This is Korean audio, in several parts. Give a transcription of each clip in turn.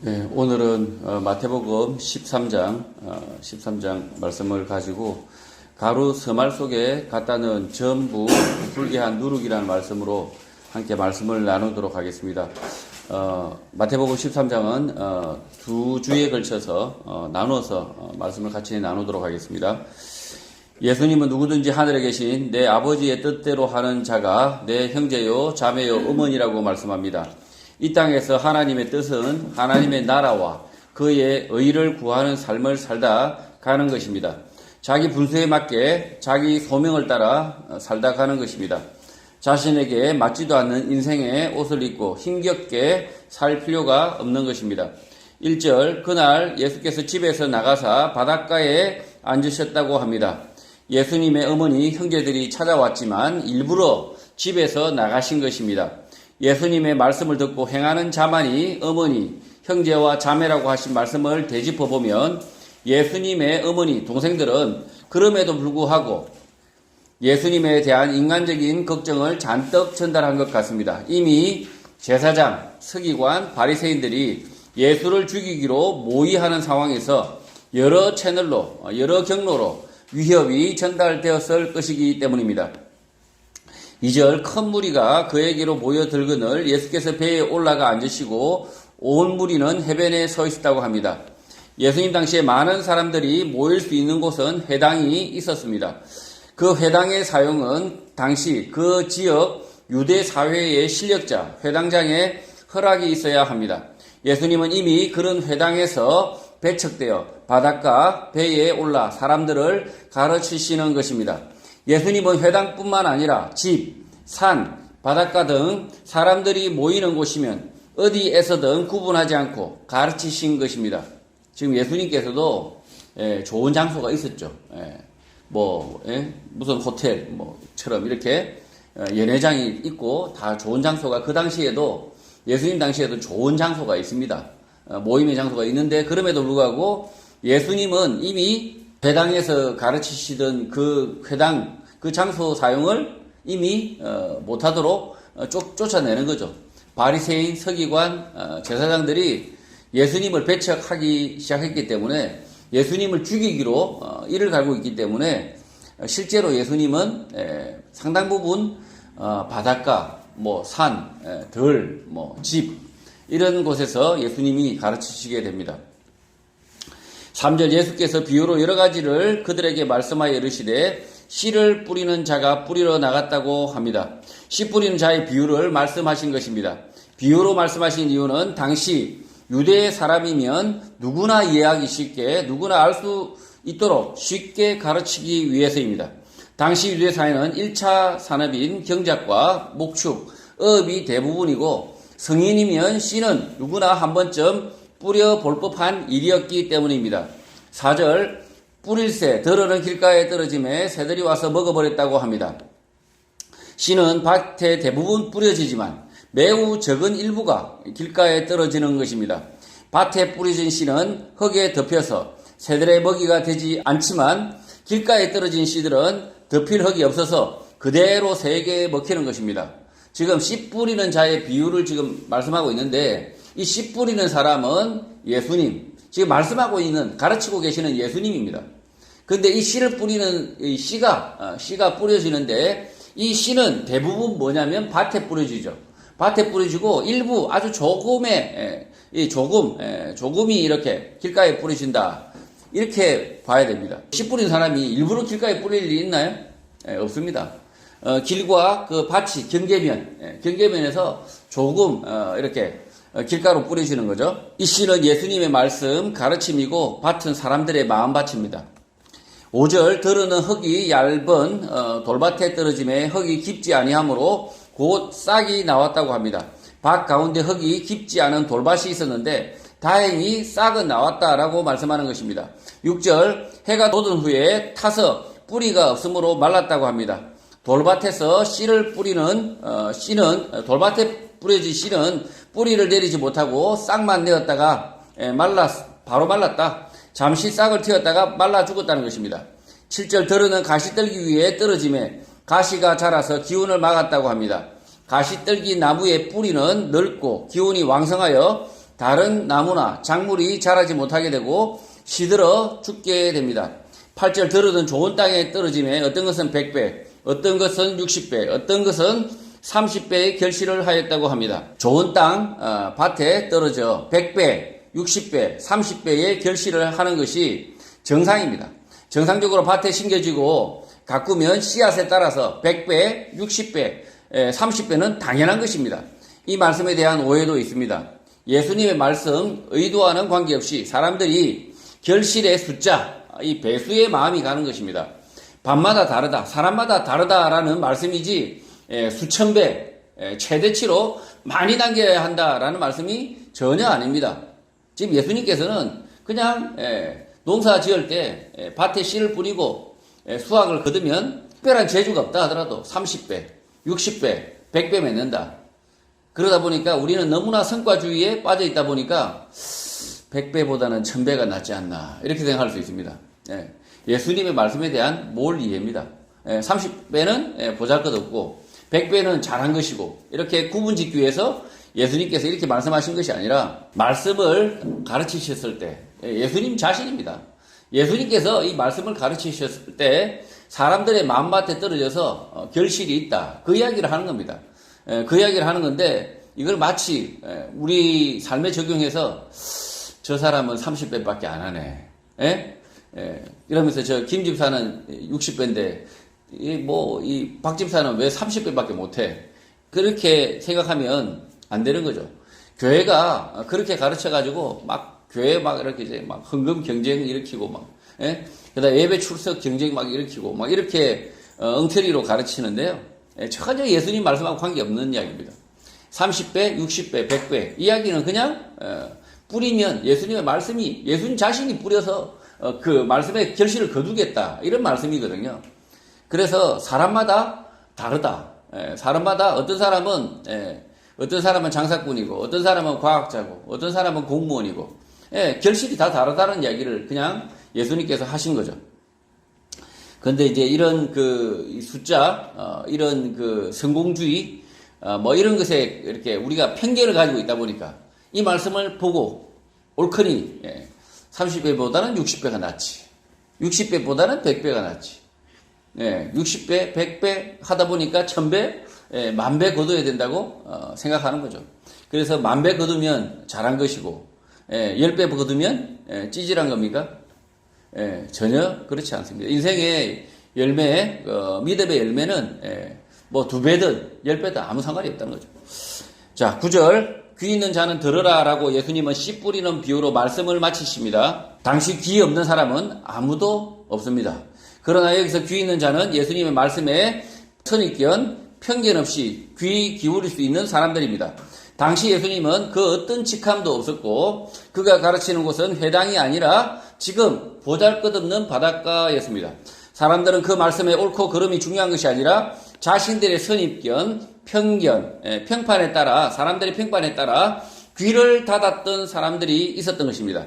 네, 오늘은 마태복음 13장 말씀을 가지고 가루 서말 속에 갖다 넣은 전부 불게한 누룩이라는 말씀으로 함께 말씀을 나누도록 하겠습니다. 마태복음 13장은 두 주에 걸쳐서 나눠서 말씀을 같이 나누도록 하겠습니다. 예수님은 누구든지 하늘에 계신 내 아버지의 뜻대로 하는 자가 내 형제요 자매요 어머니라고 말씀합니다. 이 땅에서 하나님의 뜻은 하나님의 나라와 그의 의를 구하는 삶을 살다 가는 것입니다. 자기 분수에 맞게 자기 소명을 따라 살다 가는 것입니다. 자신에게 맞지도 않는 인생의 옷을 입고 힘겹게 살 필요가 없는 것입니다. 1절, 그날 예수께서 집에서 나가사 바닷가에 앉으셨다고 합니다. 예수님의 어머니 형제들이 찾아왔지만 일부러 집에서 나가신 것입니다. 예수님의 말씀을 듣고 행하는 자만이 어머니, 형제와 자매라고 하신 말씀을 되짚어보면 예수님의 어머니, 동생들은 그럼에도 불구하고 예수님에 대한 인간적인 걱정을 잔뜩 전달한 것 같습니다. 이미 제사장, 서기관, 바리새인들이 예수를 죽이기로 모의하는 상황에서 여러 채널로, 여러 경로로 위협이 전달되었을 것이기 때문입니다. 2절, 큰 무리가 그에게로 모여들거늘 예수께서 배에 올라가 앉으시고 온 무리는 해변에 서 있었다고 합니다. 예수님 당시에 많은 사람들이 모일 수 있는 곳은 회당이 있었습니다. 그 회당의 사용은 당시 그 지역 유대 사회의 실력자, 회당장의 허락이 있어야 합니다. 예수님은 이미 그런 회당에서 배척되어 바닷가 배에 올라 사람들을 가르치시는 것입니다. 예수님은 회당뿐만 아니라 집, 산, 바닷가 등 사람들이 모이는 곳이면 어디에서든 구분하지 않고 가르치신 것입니다. 지금 예수님께서도 좋은 장소가 있었죠. 무슨 호텔 뭐처럼 이렇게 연회장이 있고 다 좋은 장소가 그 당시에도 예수님 당시에도 좋은 장소가 있습니다. 모임의 장소가 있는데 그럼에도 불구하고 예수님은 이미 회당에서 가르치시던 그 회당, 그 장소 사용을 이미 못하도록 쫓아내는 거죠. 바리새인, 서기관, 제사장들이 예수님을 배척하기 시작했기 때문에 예수님을 죽이기로 이를 갈고 있기 때문에 실제로 예수님은 상당 부분 바닷가, 산, 들, 집 이런 곳에서 예수님이 가르치시게 됩니다. 3절, 예수께서 비유로 여러 가지를 그들에게 말씀하여 이르시되 씨를 뿌리는 자가 뿌리러 나갔다고 합니다. 씨 뿌리는 자의 비유를 말씀하신 것입니다. 비유로 말씀하신 이유는 당시 유대의 사람이면 누구나 이해하기 쉽게 누구나 알 수 있도록 쉽게 가르치기 위해서입니다. 당시 유대 사회는 1차 산업인 경작과 목축, 어업이 대부분이고 성인이면 씨는 누구나 한 번쯤 뿌려볼 법한 일이었기 때문입니다. 4절, 뿌릴새, 덜어는 길가에 떨어짐에 새들이 와서 먹어버렸다고 합니다. 씨는 밭에 대부분 뿌려지지만 매우 적은 일부가 길가에 떨어지는 것입니다. 밭에 뿌려진 씨는 흙에 덮여서 새들의 먹이가 되지 않지만 길가에 떨어진 씨들은 덮일 흙이 없어서 그대로 새에게 먹히는 것입니다. 지금 씨 뿌리는 자의 비유를 지금 말씀하고 있는데 이 씨 뿌리는 사람은 예수님, 지금 말씀하고 있는, 가르치고 계시는 예수님입니다. 근데 이 씨를 뿌리는 이 씨가 뿌려지는데 이 씨는 대부분 뭐냐면 밭에 뿌려지죠. 밭에 뿌려지고 일부 아주 조금이 이렇게 길가에 뿌려진다. 이렇게 봐야 됩니다. 씨 뿌린 사람이 일부러 길가에 뿌릴 일이 있나요? 없습니다. 길과 그 밭이 경계면에서 조금 이렇게 길가로 뿌려지는 거죠. 이 씨는 예수님의 말씀, 가르침이고 밭은 사람들의 마음밭입니다. 5절, 덜어는 흙이 얇은 돌밭에 떨어짐에 흙이 깊지 아니하므로 곧 싹이 나왔다고 합니다. 밭 가운데 흙이 깊지 않은 돌밭이 있었는데 다행히 싹은 나왔다라고 말씀하는 것입니다. 6절, 해가 돋은 후에 타서 뿌리가 없으므로 말랐다고 합니다. 돌밭에서 씨를 뿌리는 씨는 돌밭에 뿌려진 씨는 뿌리를 내리지 못하고 싹만 내었다가 바로 말랐다. 잠시 싹을 틔웠다가 말라 죽었다는 것입니다. 7절, 덜어는 가시떨기 위에 떨어짐에 가시가 자라서 기운을 막았다고 합니다. 가시떨기 나무의 뿌리는 넓고 기운이 왕성하여 다른 나무나 작물이 자라지 못하게 되고 시들어 죽게 됩니다. 8절 들어든 좋은 땅에 떨어짐에 어떤 것은 100배, 어떤 것은 60배, 어떤 것은 30배의 결실을 하였다고 합니다. 좋은 땅, 밭에 떨어져 100배, 60배, 30배의 결실을 하는 것이 정상입니다. 정상적으로 밭에 심겨지고 가꾸면 씨앗에 따라서 100배, 60배, 30배는 당연한 것입니다. 이 말씀에 대한 오해도 있습니다. 예수님의 말씀, 의도와는 관계없이 사람들이 결실의 숫자, 이 배수의 마음이 가는 것입니다. 밤마다 다르다, 사람마다 다르다라는 말씀이지 수천 배, 최대치로 많이 남겨야 한다라는 말씀이 전혀 아닙니다. 지금 예수님께서는 그냥 농사 지을 때 밭에 씨를 뿌리고 수확을 거두면 특별한 재주가 없다 하더라도 30배, 60배, 100배 맺는다. 그러다 보니까 우리는 너무나 성과주의에 빠져 있다 보니까 100배보다는 1000배가 낫지 않나 이렇게 생각할 수 있습니다. 예수님의 말씀에 대한 몰 이해입니다. 30배는 보잘것없고 100배는 잘한 것이고 이렇게 구분짓기 위해서 예수님께서 이렇게 말씀하신 것이 아니라 말씀을 가르치셨을 때 예수님 자신입니다. 예수님께서 이 말씀을 가르치셨을 때 사람들의 마음밭에 떨어져서 결실이 있다. 그 이야기를 하는 겁니다. 그 이야기를 하는 건데 이걸 마치 우리 삶에 적용해서 저 사람은 30배밖에 안 하네. 이러면서 저 김 집사는 60배인데 이 박 집사는 왜 30배밖에 못해? 그렇게 생각하면 안 되는 거죠. 교회가 그렇게 가르쳐가지고 교회 이렇게 이제 헌금 경쟁 일으키고 그다음 예배 출석 경쟁 일으키고 이렇게 엉터리로 가르치는데요. 전혀 예수님 말씀하고 관계없는 이야기입니다. 30배, 60배, 100배 이야기는 그냥 뿌리면 예수님의 말씀이 예수님 자신이 뿌려서 그 말씀의 결실을 거두겠다 이런 말씀이거든요. 그래서 사람마다 다르다. 사람마다 어떤 사람은 장사꾼이고 어떤 사람은 과학자고 어떤 사람은 공무원이고 결실이 다 다르다는 이야기를 그냥 예수님께서 하신 거죠. 그런데 이제 이런 숫자, 이런 성공주의, 이런 것에 이렇게 우리가 편견을 가지고 있다 보니까 이 말씀을 보고 옳거니 30배보다는 60배가 낫지. 60배보다는 100배가 낫지. 60배, 100배 하다 보니까 1000배, 10,000배 거둬야 된다고 생각하는 거죠. 그래서 10,000배 거두면 잘한 것이고 10배 거두면 찌질한 겁니까? 전혀 그렇지 않습니다. 인생의 열매, 믿음의 열매는 2배든 10배든 아무 상관이 없다는 거죠. 자, 9절 귀 있는 자는 들으라 라고 예수님은 씨 뿌리는 비유로 말씀을 마치십니다. 당시 귀 없는 사람은 아무도 없습니다. 그러나 여기서 귀 있는 자는 예수님의 말씀에 선입견, 편견 없이 귀 기울일 수 있는 사람들입니다. 당시 예수님은 그 어떤 직함도 없었고 그가 가르치는 곳은 회당이 아니라 지금 보잘것없는 바닷가였습니다. 사람들은 그 말씀에 옳고 그름이 중요한 것이 아니라 자신들의 선입견, 편견, 평판에 따라 사람들의 평판에 따라 귀를 닫았던 사람들이 있었던 것입니다.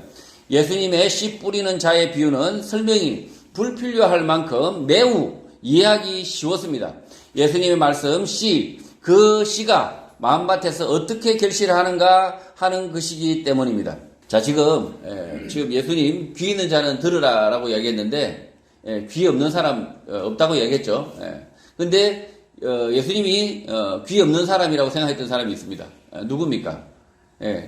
예수님의 씨 뿌리는 자의 비유는 설명이 불필요할 만큼 매우 이해하기 쉬웠습니다. 예수님의 말씀 씨, 그 씨가 마음밭에서 어떻게 결실을 하는가 하는 것이기 때문입니다. 자, 지금 예수님 귀 있는 자는 들으라라고 이야기했는데 귀 없는 사람 없다고 이야기했죠. 근데 예수님이 귀 없는 사람이라고 생각했던 사람이 있습니다. 누굽니까?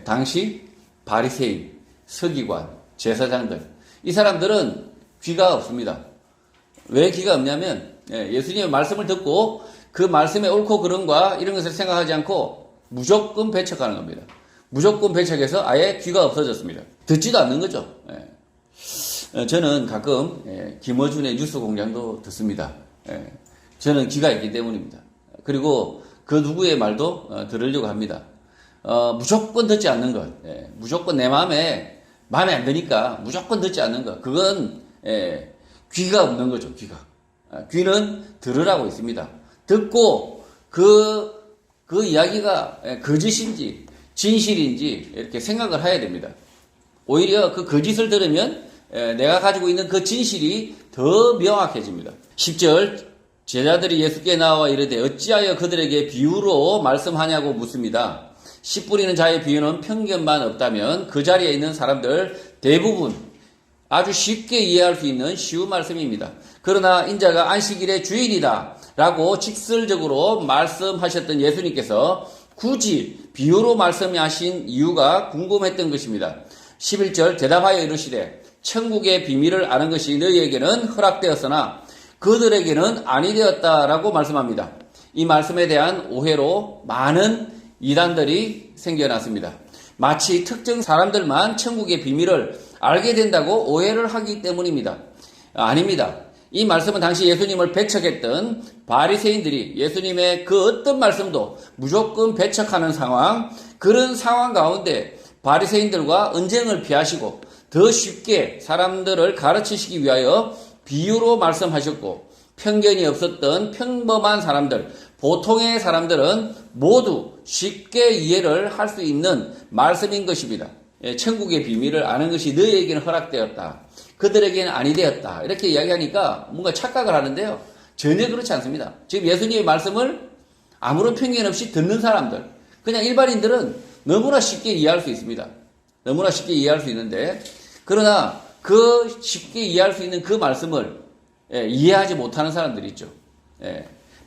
당시 바리새인, 서기관, 제사장들. 이 사람들은 귀가 없습니다. 왜 귀가 없냐면 예수님의 말씀을 듣고 그 말씀의 옳고 그름과 이런 것을 생각하지 않고 무조건 배척하는 겁니다. 무조건 배척해서 아예 귀가 없어졌습니다. 듣지도 않는 거죠. 저는 가끔 김어준의 뉴스 공장도 듣습니다. 저는 귀가 있기 때문입니다. 그리고 그 누구의 말도 들으려고 합니다. 무조건 듣지 않는 것, 무조건 내 마음에 안 드니까 무조건 듣지 않는 것, 그건 귀가 없는 거죠. 귀는 들으라고 있습니다. 듣고 그 이야기가 거짓인지 진실인지 이렇게 생각을 해야 됩니다. 오히려 그 거짓을 들으면 내가 가지고 있는 그 진실이 더 명확해집니다. 10절 제자들이 예수께 나와 이르되 어찌하여 그들에게 비유로 말씀하냐고 묻습니다. 씨 뿌리는 자의 비유는 편견만 없다면 그 자리에 있는 사람들 대부분 아주 쉽게 이해할 수 있는 쉬운 말씀입니다. 그러나 인자가 안식일의 주인이다 라고 직설적으로 말씀하셨던 예수님께서 굳이 비유로 말씀하신 이유가 궁금했던 것입니다. 11절 대답하여 이르시되 천국의 비밀을 아는 것이 너희에게는 허락되었으나 그들에게는 아니 되었다라고 말씀합니다. 이 말씀에 대한 오해로 많은 이단들이 생겨났습니다. 마치 특정 사람들만 천국의 비밀을 알게 된다고 오해를 하기 때문입니다. 아닙니다. 이 말씀은 당시 예수님을 배척했던 바리새인들이 예수님의 그 어떤 말씀도 무조건 배척하는 상황, 그런 상황 가운데 바리새인들과 언쟁을 피하시고 더 쉽게 사람들을 가르치시기 위하여 비유로 말씀하셨고, 편견이 없었던 평범한 사람들, 보통의 사람들은 모두 쉽게 이해를 할 수 있는 말씀인 것입니다. 천국의 비밀을 아는 것이 너희에게는 허락되었다. 그들에게는 아니 되었다. 이렇게 이야기하니까 뭔가 착각을 하는데요. 전혀 그렇지 않습니다. 지금 예수님의 말씀을 아무런 편견 없이 듣는 사람들, 그냥 일반인들은 너무나 쉽게 이해할 수 있습니다. 너무나 쉽게 이해할 수 있는데, 그러나 그 쉽게 이해할 수 있는 그 말씀을 이해하지 못하는 사람들이 있죠.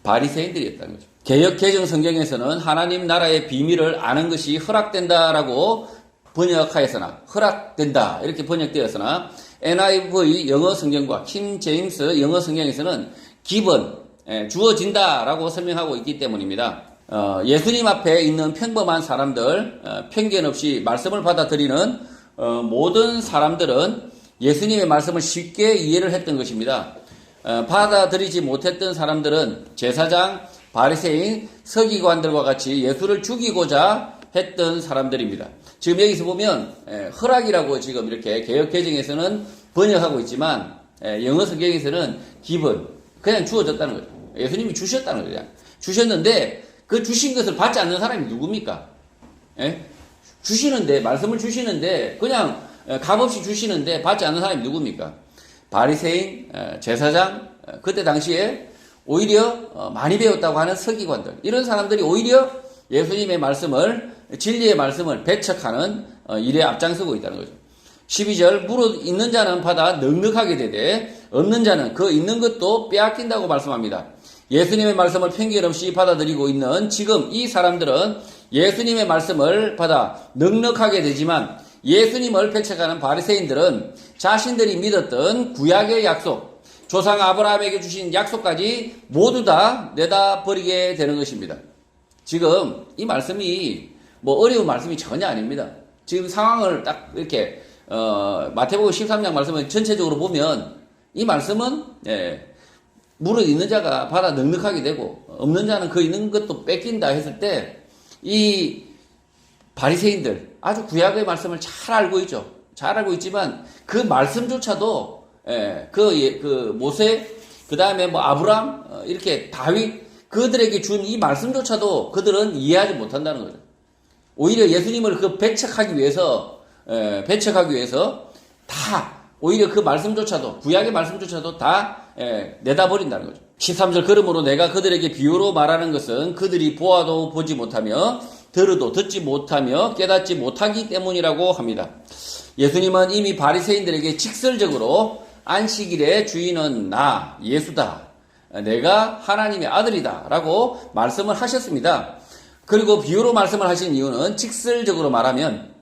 바리새인들이었다는 거죠. 개역 개정 성경에서는 하나님 나라의 비밀을 아는 것이 허락된다라고 번역하였으나, 허락된다 이렇게 번역되었으나 NIV 영어 성경과 킹 제임스 영어 성경에서는 given, 주어진다라고 설명하고 있기 때문입니다. 예수님 앞에 있는 평범한 사람들, 편견 없이 말씀을 받아들이는 모든 사람들은 예수님의 말씀을 쉽게 이해를 했던 것입니다. 받아들이지 못했던 사람들은 제사장, 바리새인, 서기관들과 같이 예수를 죽이고자 했던 사람들입니다. 지금 여기서 보면 허락이라고 지금 이렇게 개역개정에서는 번역하고 있지만 영어 성경에서는 given, 그냥 주어졌다는 거죠. 예수님이 주셨다는 거죠. 주셨는데 그 주신 것을 받지 않는 사람이 누굽니까? 주시는데, 말씀을 주시는데 그냥 값없이 주시는데 받지 않는 사람이 누굽니까? 바리새인, 제사장, 그때 당시에 오히려 많이 배웠다고 하는 서기관들, 이런 사람들이 오히려 예수님의 말씀을, 진리의 말씀을 배척하는 일에 앞장서고 있다는 거죠. 12절 무릇 있는 자는 받아 넉넉하게 되되 없는 자는 그 있는 것도 빼앗긴다고 말씀합니다. 예수님의 말씀을 편견 없이 받아들이고 있는 지금 이 사람들은 예수님의 말씀을 받아 넉넉하게 되지만, 예수님을 배척하는 바리새인들은 자신들이 믿었던 구약의 약속, 조상 아브라함에게 주신 약속까지 모두 다 내다 버리게 되는 것입니다. 지금 이 말씀이 뭐 어려운 말씀이 전혀 아닙니다. 지금 상황을 딱 이렇게 마태복음 13장 말씀을 전체적으로 보면 이 말씀은 무릇 있는 자가 받아 넉넉하게 되고 없는 자는 그 있는 것도 뺏긴다 했을 때, 이 바리새인들 아주 구약의 말씀을 잘 알고 있죠. 잘 알고 있지만 그 말씀조차도 그 모세, 그 다음에 뭐 아브람, 이렇게 다윗, 그들에게 준 이 말씀조차도 그들은 이해하지 못한다는 거죠. 오히려 예수님을 배척하기 위해서 다 오히려 그 말씀조차도, 구약의 말씀조차도 다 내다버린다는 거죠. 13절 그러므로 내가 그들에게 비유로 말하는 것은 그들이 보아도 보지 못하며 들어도 듣지 못하며 깨닫지 못하기 때문이라고 합니다. 예수님은 이미 바리새인들에게 직설적으로 안식일의 주인은 나, 예수다, 내가 하나님의 아들이다 라고 말씀을 하셨습니다. 그리고 비유로 말씀을 하신 이유는 직설적으로 말하면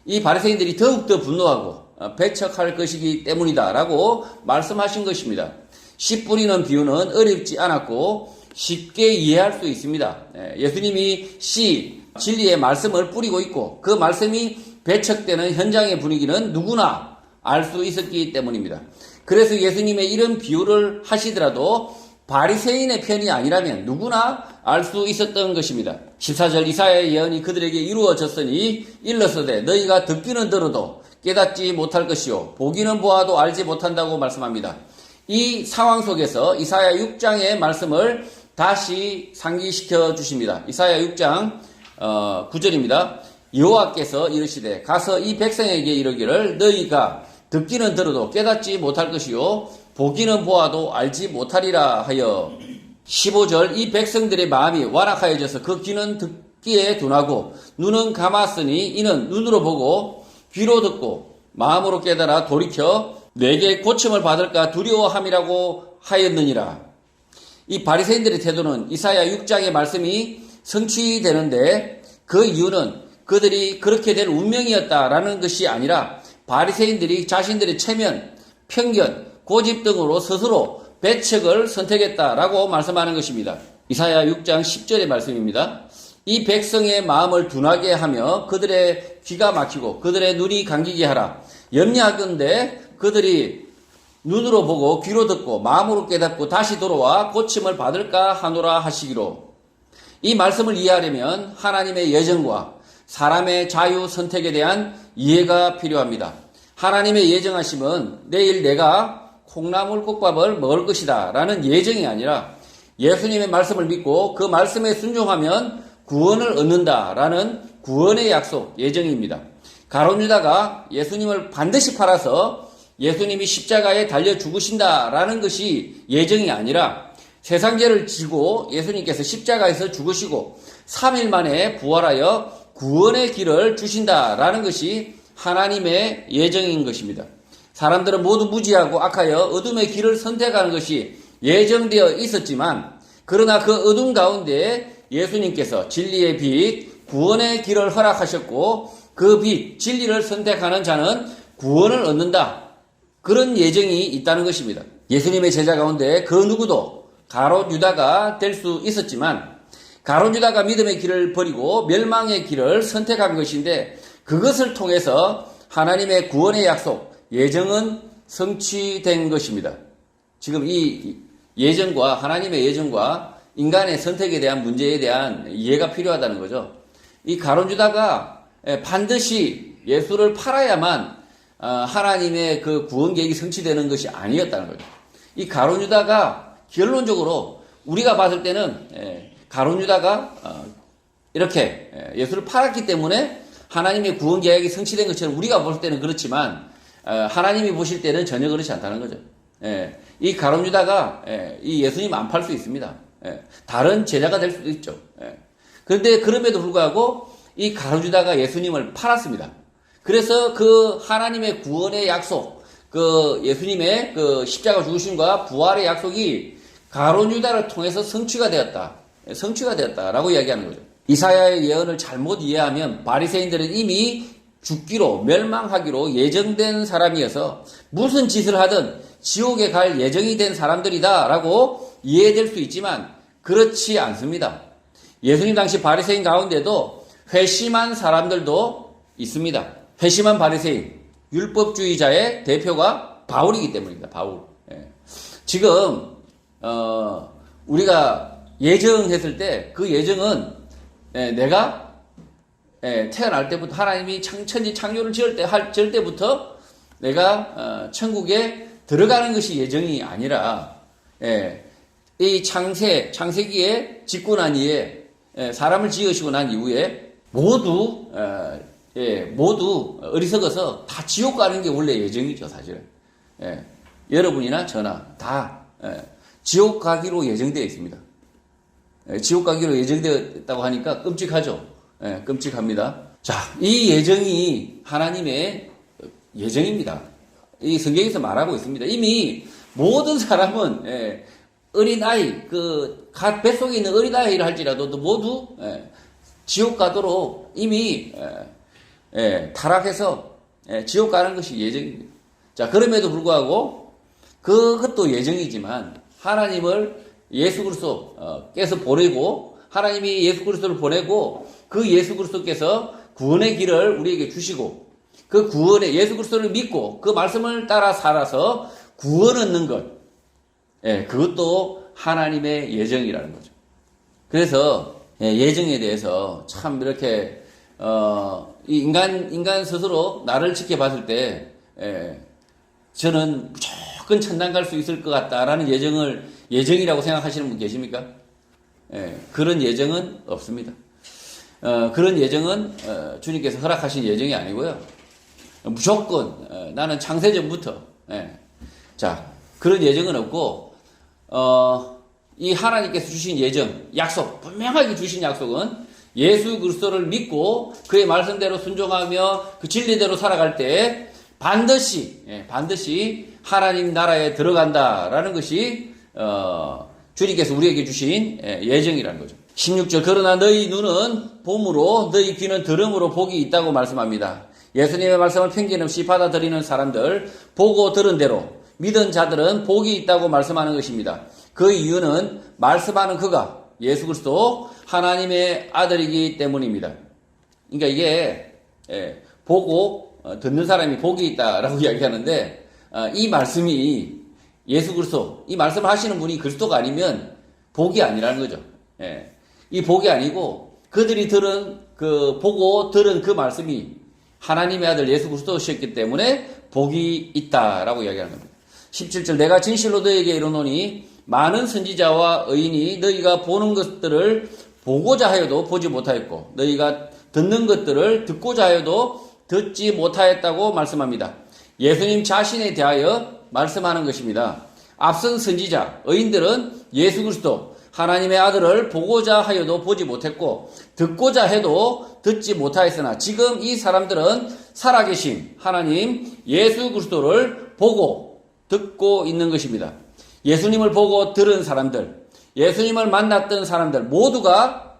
이 바리새인들이 더욱더 분노하고 배척할 것이기 때문이다 라고 말씀하신 것입니다. 씨 뿌리는 비유는 어렵지 않았고 쉽게 이해할 수 있습니다. 예수님이 씨, 진리의 말씀을 뿌리고 있고 그 말씀이 배척되는 현장의 분위기는 누구나 알 수 있었기 때문입니다. 그래서 예수님의 이런 비유를 하시더라도 바리새인의 편이 아니라면 누구나 알 수 있었던 것입니다. 14절 이사야의 예언이 그들에게 이루어졌으니 일러서되 너희가 듣기는 들어도 깨닫지 못할 것이요 보기는 보아도 알지 못한다고 말씀합니다. 이 상황 속에서 이사야 6장의 말씀을 다시 상기시켜 주십니다. 이사야 6장 9절입니다. 여호와께서 이르시되 가서 이 백성에게 이르기를 너희가 듣기는 들어도 깨닫지 못할 것이요 보기는 보아도 알지 못하리라 하여. 15절 이 백성들의 마음이 완악하여져서 그 귀는 끼에 둔하고 눈은 감았으니 이는 눈으로 보고 귀로 듣고 마음으로 깨달아 돌이켜 내게 고침을 받을까 두려워함이라고 하였느니라. 이 바리새인들의 태도는 이사야 6장의 말씀이 성취되는데 그 이유는 그들이 그렇게 될 운명이었다라는 것이 아니라 바리새인들이 자신들의 체면, 편견, 고집 등으로 스스로 배척을 선택했다라고 말씀하는 것입니다. 이사야 6장 10절의 말씀입니다. 이 백성의 마음을 둔하게 하며 그들의 귀가 막히고 그들의 눈이 감기게 하라. 염려하건대 그들이 눈으로 보고 귀로 듣고 마음으로 깨닫고 다시 돌아와 고침을 받을까 하노라 하시기로. 이 말씀을 이해하려면 하나님의 예정과 사람의 자유 선택에 대한 이해가 필요합니다. 하나님의 예정하심은 내일 내가 콩나물국밥을 먹을 것이다 라는 예정이 아니라 예수님의 말씀을 믿고 그 말씀에 순종하면 구원을 얻는다 라는 구원의 약속, 예정입니다. 가룟 유다가 예수님을 반드시 팔아서 예수님이 십자가에 달려 죽으신다라는 것이 예정이 아니라 세상죄를 지고 예수님께서 십자가에서 죽으시고 3일 만에 부활하여 구원의 길을 주신다라는 것이 하나님의 예정인 것입니다. 사람들은 모두 무지하고 악하여 어둠의 길을 선택하는 것이 예정되어 있었지만 그러나 그 어둠 가운데 예수님께서 진리의 빛, 구원의 길을 허락하셨고 그 빛, 진리를 선택하는 자는 구원을 얻는다. 그런 예정이 있다는 것입니다. 예수님의 제자 가운데 그 누구도 가롯 유다가 될 수 있었지만 가롯 유다가 믿음의 길을 버리고 멸망의 길을 선택한 것인데 그것을 통해서 하나님의 구원의 약속, 예정은 성취된 것입니다. 지금 이 예정과 하나님의 예정과 인간의 선택에 대한 문제에 대한 이해가 필요하다는 거죠. 이 가롯 유다가 반드시 예수를 팔아야만 하나님의 그 구원 계획이 성취되는 것이 아니었다는 거죠. 이 가롯 유다가 결론적으로 우리가 봤을 때는 가롯 유다가 이렇게 예수를 팔았기 때문에 하나님의 구원 계획이 성취된 것처럼 우리가 볼 때는 그렇지만 하나님이 보실 때는 전혀 그렇지 않다는 거죠. 이 가롯 유다가 이 예수님 안 팔 수 있습니다. 다른 제자가 될 수도 있죠. 그런데 그럼에도 불구하고 이 가롯 유다가 예수님을 팔았습니다. 그래서 그 하나님의 구원의 약속, 그 예수님의 그 십자가 죽으심과 부활의 약속이 가롯 유다를 통해서 성취가 되었다라고 이야기하는 거죠. 이사야의 예언을 잘못 이해하면 바리새인들은 이미 죽기로 멸망하기로 예정된 사람이어서 무슨 짓을 하든 지옥에 갈 예정이 된 사람들이다라고 이해될 수 있지만 그렇지 않습니다. 예수님 당시 바리새인 가운데도 회심한 사람들도 있습니다. 회심한 바리새인, 율법주의자의 대표가 바울이기 때문입니다. 바울. 지금 우리가 예정했을 때 그 예정은 내가 태어날 때부터 하나님이 천지 창조를 지을 때부터 내가 천국에 들어가는 것이 예정이 아니라 이 창세기에 짓고 난 이후에 사람을 지으시고 난 이후에 모두 어리석어서 다 지옥 가는 게 원래 예정이죠, 사실은. 여러분이나 저나 다 지옥 가기로 예정되어 있습니다. 지옥 가기로 예정되었다고 하니까 끔찍하죠. 끔찍합니다. 자, 이 예정이 하나님의 예정입니다. 이 성경에서 말하고 있습니다. 이미 모든 사람은 어린아이, 뱃속에 있는 어린아이를 할지라도 모두 지옥 가도록 이미 타락해서 지옥 가는 것이 예정입니다. 자, 그럼에도 불구하고 그것도 예정이지만 하나님을 예수 그리스도께서 보내고 하나님이 예수 그리스도를 보내고 그 예수 그리스도께서 구원의 길을 우리에게 주시고 그 구원의 예수 그리스도를 믿고 그 말씀을 따라 살아서 구원 얻는 것, 그것도 하나님의 예정이라는 거죠. 그래서 예정에 대해서 참 이렇게 이 인간 스스로 나를 지켜봤을 때 저는 무조건 천당 갈 수 있을 것 같다라는 예정이라고 생각하시는 분 계십니까? 그런 예정은 없습니다. 그런 예정은 주님께서 허락하신 예정이 아니고요. 무조건 나는 창세전부터 자, 그런 예정은 없고 이 하나님께서 주신 예정, 약속, 분명하게 주신 약속은 예수 그리스도를 믿고 그의 말씀대로 순종하며 그 진리대로 살아갈 때 반드시 하나님 나라에 들어간다라는 것이 주님께서 우리에게 주신 예정이라는 거죠. 16절 그러나 너희 눈은 봄으로 너희 귀는 들음으로 복이 있다고 말씀합니다. 예수님의 말씀을 편견 없이 받아들이는 사람들, 보고 들은 대로 믿은 자들은 복이 있다고 말씀하는 것입니다. 그 이유는 말씀하는 그가 예수 그리스도 하나님의 아들이기 때문입니다. 그러니까 이게 보고 듣는 사람이 복이 있다라고 이야기하는데 이 말씀이 예수 그리스도 이 말씀을 하시는 분이 그리스도가 아니면 복이 아니라는 거죠. 이 복이 아니고 그들이 보고 들은 그 말씀이 하나님의 아들 예수 그리스도셨기 때문에 복이 있다라고 이야기하는 겁니다. 17절 내가 진실로 너희에게 이르노니 많은 선지자와 의인이 너희가 보는 것들을 보고자 하여도 보지 못하였고 너희가 듣는 것들을 듣고자 하여도 듣지 못하였다고 말씀합니다. 예수님 자신에 대하여 말씀하는 것입니다. 앞선 선지자, 의인들은 예수 그리스도 하나님의 아들을 보고자 하여도 보지 못했고 듣고자 해도 듣지 못하였으나 지금 이 사람들은 살아계신 하나님 예수 그리스도를 보고 듣고 있는 것입니다. 예수님을 보고 들은 사람들, 예수님을 만났던 사람들 모두가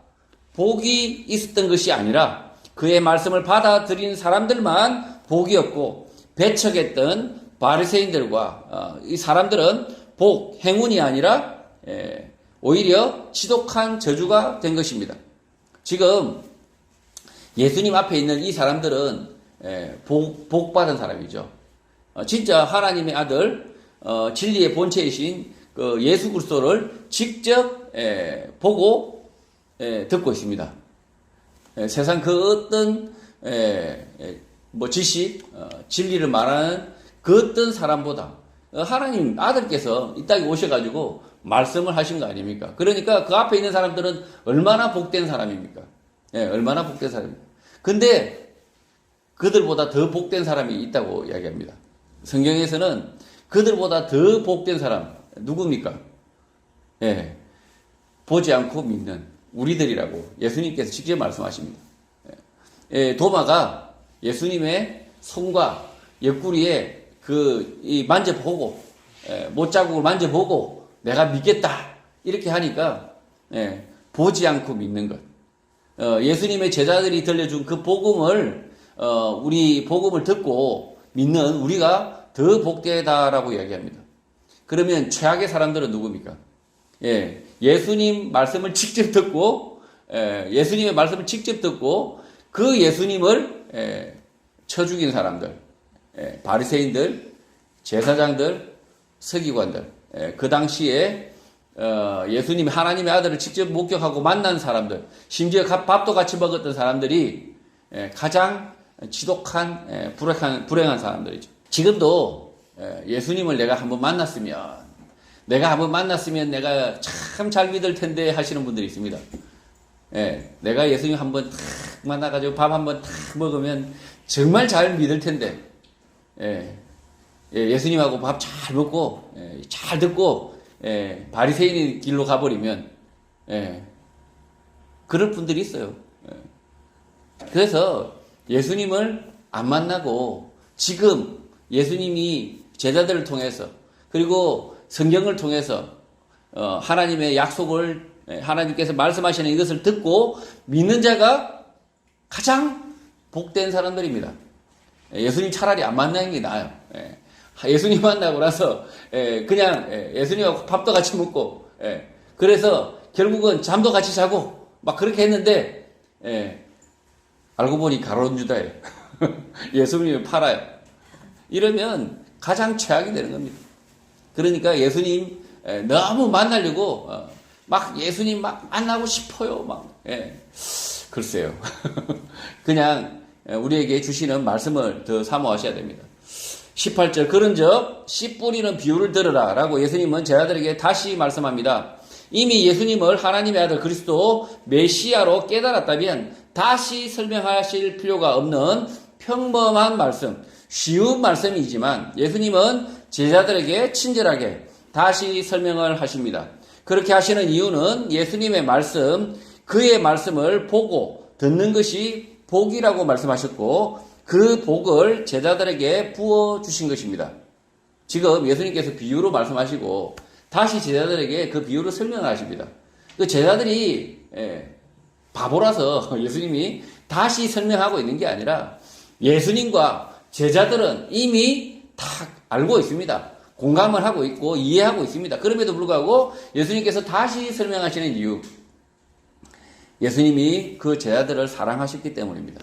복이 있었던 것이 아니라 그의 말씀을 받아들인 사람들만 복이었고 배척했던 바리새인들과 이 사람들은 행운이 아니라 오히려 지독한 저주가 된 것입니다. 지금 예수님 앞에 있는 이 사람들은 복받은 사람이죠. 진짜 하나님의 아들 진리의 본체이신 그 예수 그리스도를 직접 보고 듣고 있습니다. 세상 그 어떤 지식, 진리를 말하는 그 어떤 사람보다 하나님 아들께서 이 땅에 오셔가지고 말씀을 하신 거 아닙니까? 그러니까 그 앞에 있는 사람들은 얼마나 복된 사람입니까? 얼마나 복된 사람입니까? 근데 그들보다 더 복된 사람이 있다고 이야기합니다. 성경에서는 그들보다 더 복된 사람 누굽니까? 보지 않고 믿는 우리들이라고 예수님께서 직접 말씀하십니다. 도마가 예수님의 손과 옆구리에 만져보고 못자국을 만져보고 내가 믿겠다 이렇게 하니까 보지 않고 믿는 것. 예수님의 제자들이 들려준 그 복음을 우리 복음을 듣고 믿는 우리가 더 복되다라고 이야기합니다. 그러면 최악의 사람들은 누굽니까? 예수님 말씀을 직접 듣고 예수님의 말씀을 직접 듣고 그 예수님을 쳐 죽인 사람들, 바리새인들, 제사장들, 서기관들, 그 당시에 예수님 하나님의 아들을 직접 목격하고 만난 사람들, 심지어 밥도 같이 먹었던 사람들이 가장 지독한 불행한 사람들이죠. 지금도 예수님을 내가 한번 만났으면 내가 참 잘 믿을 텐데 하시는 분들이 있습니다. 내가 예수님 한번 탁 만나가지고 밥 한번 탁 먹으면 정말 잘 믿을 텐데 예수님하고 밥 잘 먹고 잘 듣고 바리새인의 길로 가버리면 그럴 분들이 있어요. 그래서 예수님을 안 만나고 지금 예수님이 제자들을 통해서 그리고 성경을 통해서 하나님의 약속을 하나님께서 말씀하시는 이것을 듣고 믿는 자가 가장 복된 사람들입니다. 예수님 차라리 안 만나는 게 나아요. 예수님 만나고 나서 그냥 예수님하고 밥도 같이 먹고 그래서 결국은 잠도 같이 자고 막 그렇게 했는데 알고 보니 가룟 유다예요. 예수님을 팔아요. 이러면 가장 최악이 되는 겁니다. 그러니까 예수님 너무 만나려고 막 예수님 막 만나고 싶어요. 글쎄요. 그냥 우리에게 주시는 말씀을 더 사모하셔야 됩니다. 18절 그런즉 씨 뿌리는 비유를 들으라 라고 예수님은 제자들에게 다시 말씀합니다. 이미 예수님을 하나님의 아들 그리스도 메시아로 깨달았다면 다시 설명하실 필요가 없는 평범한 말씀, 쉬운 말씀이지만 예수님은 제자들에게 친절하게 다시 설명을 하십니다. 그렇게 하시는 이유는 예수님의 말씀, 그의 말씀을 보고 듣는 것이 복이라고 말씀하셨고 그 복을 제자들에게 부어주신 것입니다. 지금 예수님께서 비유로 말씀하시고 다시 제자들에게 그 비유를 설명하십니다. 그 제자들이 바보라서 예수님이 다시 설명하고 있는 게 아니라 예수님과 제자들은 이미 다 알고 있습니다. 공감을 하고 있고 이해하고 있습니다. 그럼에도 불구하고 예수님께서 다시 설명하시는 이유, 예수님이 그 제자들을 사랑하셨기 때문입니다.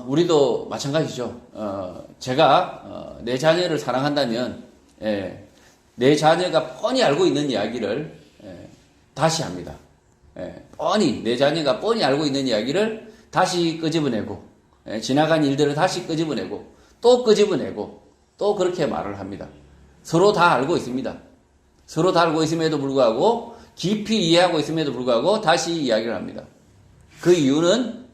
우리도 마찬가지죠. 제가 내 자녀를 사랑한다면 내 자녀가 뻔히 알고 있는 이야기를 다시 합니다. 뻔히 내 자녀가 뻔히 알고 있는 이야기를 다시 끄집어내고 지나간 일들을 다시 끄집어내고 또 끄집어내고 또 그렇게 말을 합니다. 서로 다 알고 있습니다. 서로 다 알고 있음에도 불구하고 깊이 이해하고 있음에도 불구하고 다시 이야기를 합니다. 그 이유는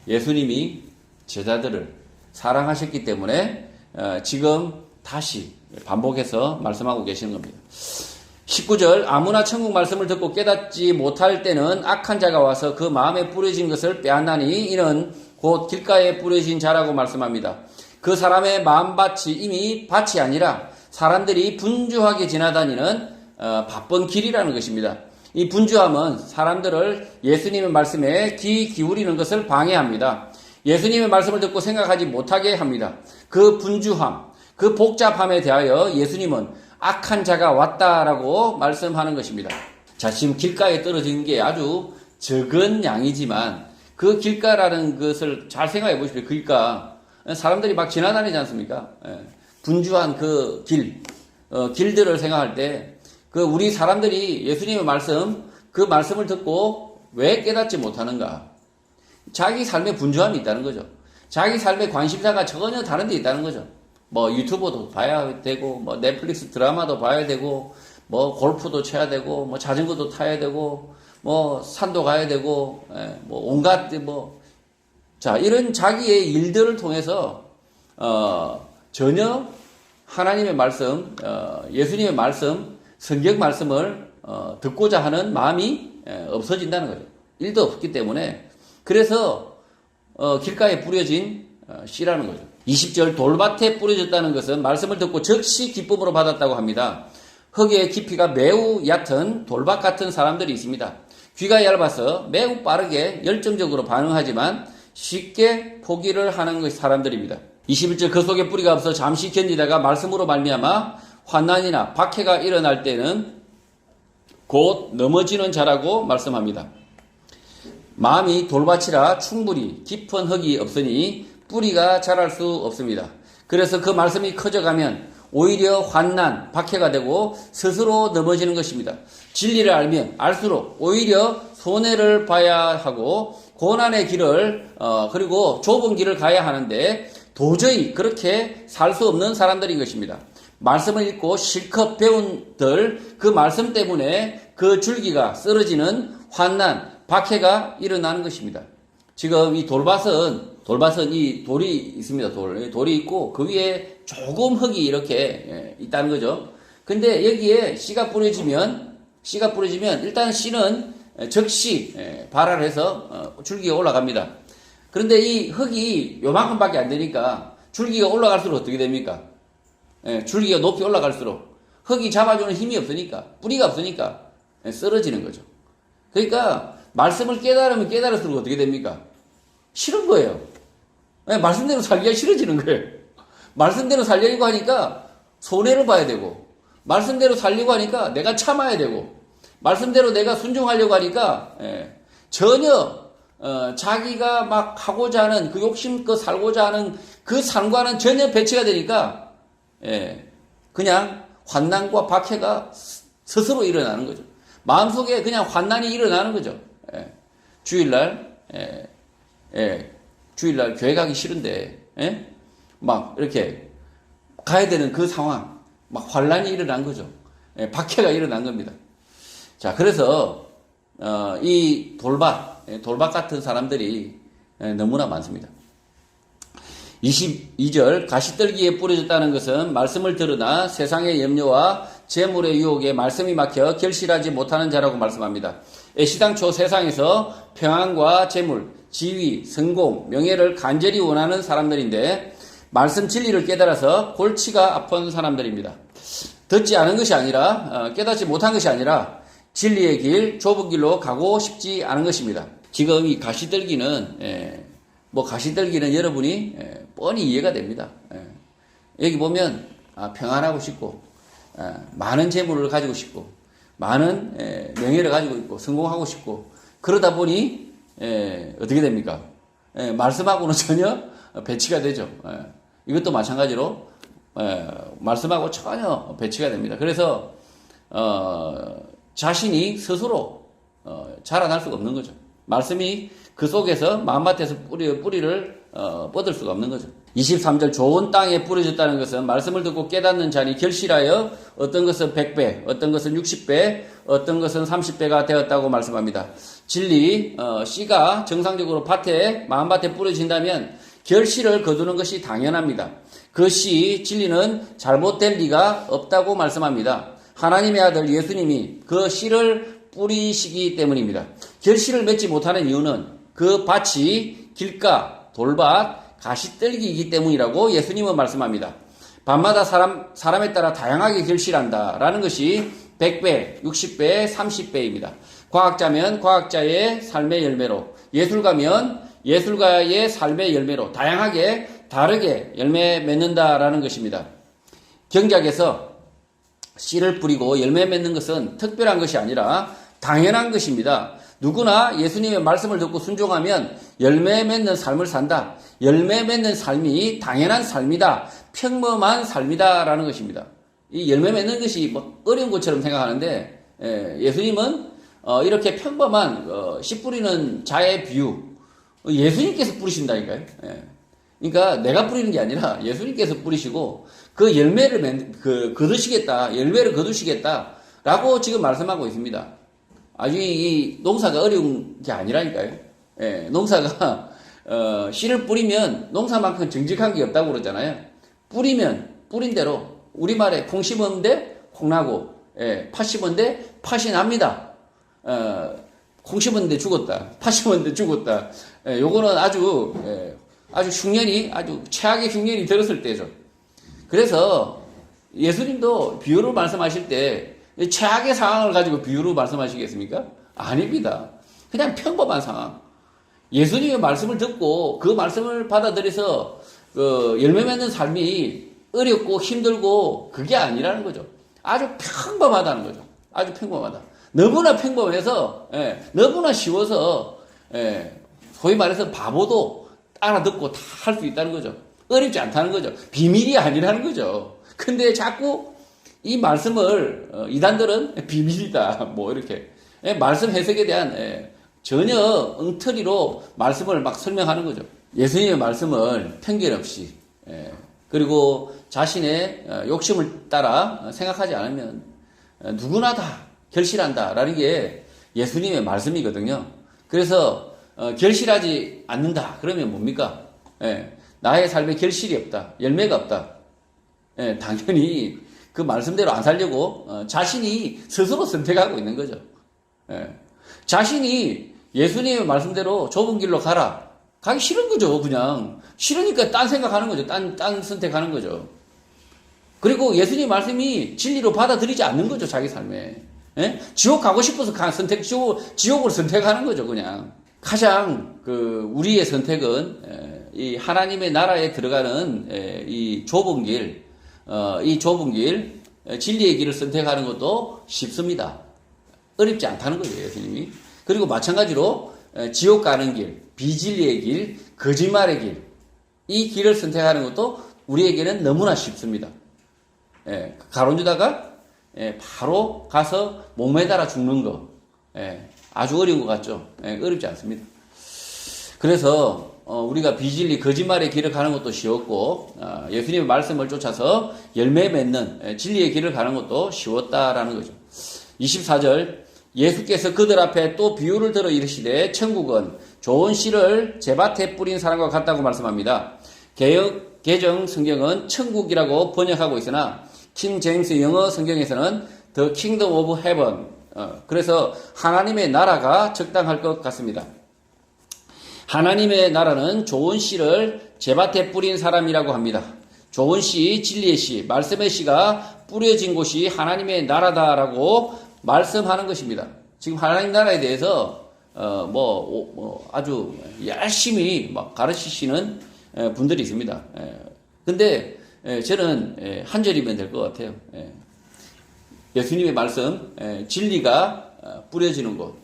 예수님이 제자들을 사랑하셨기 때문에 지금 다시 반복해서 말씀하고 계시는 겁니다. 19절 아무나 천국 말씀을 듣고 깨닫지 못할 때는 악한 자가 와서 그 마음에 뿌려진 것을 빼앗나니 이는 곧 길가에 뿌려진 자라고 말씀합니다. 그 사람의 마음밭이 이미 밭이 아니라 사람들이 분주하게 지나다니는 바쁜 길이라는 것입니다. 이 분주함은 사람들을 예수님의 말씀에 귀 기울이는 것을 방해합니다. 예수님의 말씀을 듣고 생각하지 못하게 합니다. 그 분주함, 그 복잡함에 대하여 예수님은 악한 자가 왔다라고 말씀하는 것입니다. 자, 지금 길가에 떨어진 게 아주 적은 양이지만 그 길가라는 것을 잘 생각해 보십시오. 그 길가. 사람들이 막 지나다니지 않습니까? 분주한 그 길들을 생각할 때 그 우리 사람들이 예수님의 말씀, 그 말씀을 듣고 왜 깨닫지 못하는가? 자기 삶에 분주함이 있다는 거죠. 자기 삶의 관심사가 전혀 다른 데 있다는 거죠. 뭐 유튜브도 봐야 되고, 뭐 넷플릭스 드라마도 봐야 되고, 뭐 골프도 쳐야 되고, 뭐 자전거도 타야 되고, 뭐 산도 가야 되고, 뭐 온갖 자, 이런 자기의 일들을 통해서 전혀 하나님의 말씀, 예수님의 말씀, 성경 말씀을 듣고자 하는 마음이 없어진다는 거죠. 일도 없기 때문에. 그래서 길가에 뿌려진 씨라는 거죠. 20절 돌밭에 뿌려졌다는 것은 말씀을 듣고 즉시 기쁨으로 받았다고 합니다. 흙의 깊이가 매우 얕은 돌밭 같은 사람들이 있습니다. 귀가 얇아서 매우 빠르게 열정적으로 반응하지만 쉽게 포기를 하는 것이 사람들입니다. 21절 그 속에 뿌리가 없어 잠시 견디다가 말씀으로 말미암아 환난이나 박해가 일어날 때는 곧 넘어지는 자라고 말씀합니다. 마음이 돌밭이라 충분히 깊은 흙이 없으니 뿌리가 자랄 수 없습니다. 그래서 그 말씀이 커져가면 오히려 환난, 박해가 되고 스스로 넘어지는 것입니다. 진리를 알면 알수록 오히려 손해를 봐야 하고 고난의 길을 그리고 좁은 길을 가야 하는데 도저히 그렇게 살 수 없는 사람들인 것입니다. 말씀을 읽고 실컷 배운들 그 말씀 때문에 그 줄기가 쓰러지는 환난, 박해가 일어나는 것입니다. 지금 이 돌밭은 이 돌이 있습니다. 돌이 있고 그 위에 조금 흙이 이렇게 있다는 거죠. 근데 여기에 씨가 뿌려지면 일단 씨는 즉시 발화해서 줄기가 올라갑니다. 그런데 이 흙이 요만큼밖에 안 되니까 줄기가 올라갈수록 어떻게 됩니까? 줄기가 높이 올라갈수록 흙이 잡아주는 힘이 없으니까, 뿌리가 없으니까 쓰러지는 거죠. 그러니까 말씀을 깨달으면 깨달을수록 어떻게 됩니까? 싫은 거예요. 말씀대로 살기가 싫어지는 거예요. 말씀대로 살려고 하니까 손해를 봐야 되고, 말씀대로 살려고 하니까 내가 참아야 되고, 말씀대로 내가 순종하려고 하니까 전혀 자기가 막 하고자 하는 그 욕심껏 살고자 하는 그 삶과는 전혀 배치가 되니까 그냥 환난과 박해가 스스로 일어나는 거죠. 마음속에 그냥 환난이 일어나는 거죠. 주일날 교회 가기 싫은데 막 이렇게 가야 되는 그 상황, 막 환난이 일어난 거죠. 박해가 일어난 겁니다. 자, 그래서 이 돌밭 같은 사람들이 너무나 많습니다. 22절 가시떨기에 뿌려졌다는 것은 말씀을 들으나 세상의 염려와 재물의 유혹에 말씀이 막혀 결실하지 못하는 자라고 말씀합니다. 애시당초 세상에서 평안과 재물, 지위, 성공, 명예를 간절히 원하는 사람들인데 말씀 진리를 깨달아서 골치가 아픈 사람들입니다. 듣지 않은 것이 아니라 깨닫지 못한 것이 아니라 진리의 길, 좁은 길로 가고 싶지 않은 것입니다. 지금 이 가시떨기는 가시떨기는 여러분이 뻔히 이해가 됩니다. 여기 보면 평안하고 싶고 많은 재물을 가지고 싶고 많은 명예를 가지고 있고 성공하고 싶고 그러다 보니 어떻게 됩니까? 말씀하고는 전혀 배치가 되죠. 이것도 마찬가지로 말씀하고 전혀 배치가 됩니다. 그래서 자신이 스스로 자라날 수가 없는 거죠. 말씀이 그 속에서 마음밭에서 뿌리를 뻗을 수가 없는 거죠. 23절 좋은 땅에 뿌려졌다는 것은 말씀을 듣고 깨닫는 자니 결실하여 어떤 것은 100배, 어떤 것은 60배, 어떤 것은 30배가 되었다고 말씀합니다. 진리, 씨가 정상적으로 마음밭에 뿌려진다면 결실을 거두는 것이 당연합니다. 그 씨, 진리는 잘못될 리가 없다고 말씀합니다. 하나님의 아들 예수님이 그 씨를 뿌리시기 때문입니다. 결실을 맺지 못하는 이유는 그 밭이 길가, 돌밭, 가시떨기이기 때문이라고 예수님은 말씀합니다. 밤마다 사람에 따라 다양하게 결실한다라는 것이 100배, 60배, 30배입니다. 과학자면 과학자의 삶의 열매로, 예술가면 예술가의 삶의 열매로 다양하게 다르게 열매 맺는다라는 것입니다. 경작에서 씨를 뿌리고 열매 맺는 것은 특별한 것이 아니라 당연한 것입니다. 누구나 예수님의 말씀을 듣고 순종하면 열매 맺는 삶을 산다. 열매 맺는 삶이 당연한 삶이다. 평범한 삶이다라는 것입니다. 이 열매 맺는 것이 어려운 것처럼 생각하는데 예수님은 이렇게 평범한 씨 뿌리는 자의 비유 예수님께서 뿌리신다니까요. 그러니까 내가 뿌리는 게 아니라 예수님께서 뿌리시고 그 열매를 거두시겠다. 열매를 거두시겠다라고 지금 말씀하고 있습니다. 아주 이 농사가 어려운 게 아니라니까요. 농사가 씨를 뿌리면 농사만큼 정직한 게 없다고 그러잖아요. 뿌리면 뿌린 대로 우리말에 콩 심었는데 콩 나고 팥 심었는데 팥이 납니다. 콩 심었는데 죽었다. 팥 심었는데 죽었다. 요거는 아주 흉년이 아주 최악의 흉년이 들었을 때죠. 그래서 예수님도 비유로 말씀하실 때 최악의 상황을 가지고 비유로 말씀하시겠습니까? 아닙니다. 그냥 평범한 상황. 예수님의 말씀을 듣고 그 말씀을 받아들여서 열매 맺는 삶이 어렵고 힘들고 그게 아니라는 거죠. 아주 평범하다는 거죠. 아주 평범하다. 너무나 평범해서 너무나 쉬워서 소위 말해서 바보도 알아듣고 다 할 수 있다는 거죠. 어렵지 않다는 거죠. 비밀이 아니라는 거죠. 근데 자꾸 이 말씀을 이단들은 비밀이다 이렇게 말씀 해석에 대한 전혀 엉터리로 말씀을 막 설명하는 거죠. 예수님의 말씀을 편견 없이 그리고 자신의 욕심을 따라 생각하지 않으면 누구나 다 결실한다라는 게 예수님의 말씀이거든요. 그래서 결실하지 않는다 그러면 뭡니까? 나의 삶에 결실이 없다, 열매가 없다. 당연히 그 말씀대로 안 살려고 자신이 스스로 선택하고 있는 거죠. 자신이 예수님의 말씀대로 좁은 길로 가기 싫은 거죠. 그냥 싫으니까 딴 생각하는 거죠. 딴 선택하는 거죠. 그리고 예수님 말씀이 진리로 받아들이지 않는 거죠. 자기 삶에. 지옥 가고 싶어서 지옥을 선택하는 거죠. 그냥 가장 우리의 선택은 이 하나님의 나라에 들어가는 이 좁은 길, 진리의 길을 선택하는 것도 쉽습니다. 어렵지 않다는 거죠, 예수님이. 그리고 마찬가지로 지옥 가는 길, 비진리의 길, 거짓말의 길, 이 길을 선택하는 것도 우리에게는 너무나 쉽습니다. 가론주다가 바로 가서 목 매달아 죽는 거, 아주 어려운 것 같죠? 어렵지 않습니다. 그래서 우리가 비진리 거짓말의 길을 가는 것도 쉬웠고 예수님의 말씀을 쫓아서 열매 맺는 진리의 길을 가는 것도 쉬웠다라는 거죠. 24절 예수께서 그들 앞에 또 비유를 들어 이르시되 천국은 좋은 씨를 제밭에 뿌린 사람과 같다고 말씀합니다. 개정 성경은 천국이라고 번역하고 있으나 킹 제임스 영어 성경에서는 The Kingdom of Heaven 그래서 하나님의 나라가 적당할 것 같습니다. 하나님의 나라는 좋은 씨를 제밭에 뿌린 사람이라고 합니다. 좋은 씨, 진리의 씨, 말씀의 씨가 뿌려진 곳이 하나님의 나라다라고 말씀하는 것입니다. 지금 하나님 나라에 대해서 아주 열심히 막 가르치시는 분들이 있습니다. 근데 저는 한 절이면 될 것 같아요. 예수님의 말씀, 진리가 뿌려지는 곳,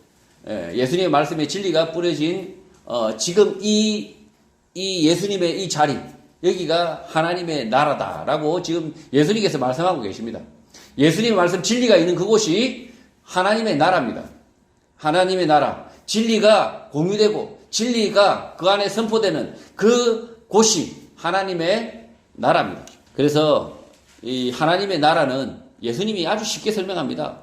예수님의 말씀에 진리가 뿌려진 지금 이 예수님의 이 자리, 여기가 하나님의 나라다라고 지금 예수님께서 말씀하고 계십니다. 예수님의 말씀 진리가 있는 그곳이 하나님의 나라입니다. 하나님의 나라, 진리가 공유되고 진리가 그 안에 선포되는 그 곳이 하나님의 나라입니다. 그래서 이 하나님의 나라는 예수님이 아주 쉽게 설명합니다.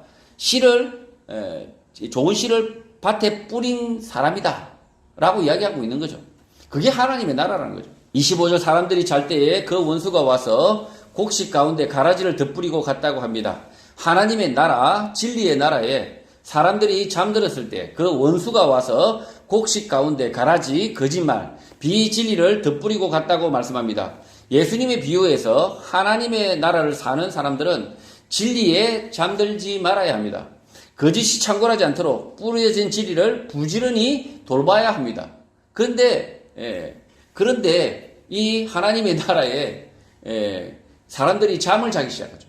좋은 씨를 밭에 뿌린 사람이다 라고 이야기하고 있는 거죠. 그게 하나님의 나라라는 거죠. 25절 사람들이 잘 때에 그 원수가 와서 곡식 가운데 가라지를 덧뿌리고 갔다고 합니다. 하나님의 나라, 진리의 나라에 사람들이 잠들었을 때 그 원수가 와서 곡식 가운데 가라지, 거짓말, 비진리를 덧뿌리고 갔다고 말씀합니다. 예수님의 비유에서 하나님의 나라를 사는 사람들은 진리에 잠들지 말아야 합니다. 거짓이 창궐하지 않도록 뿌려진 진리를 부지런히 돌봐야 합니다. 그런데 이 하나님의 나라에 사람들이 잠을 자기 시작하죠.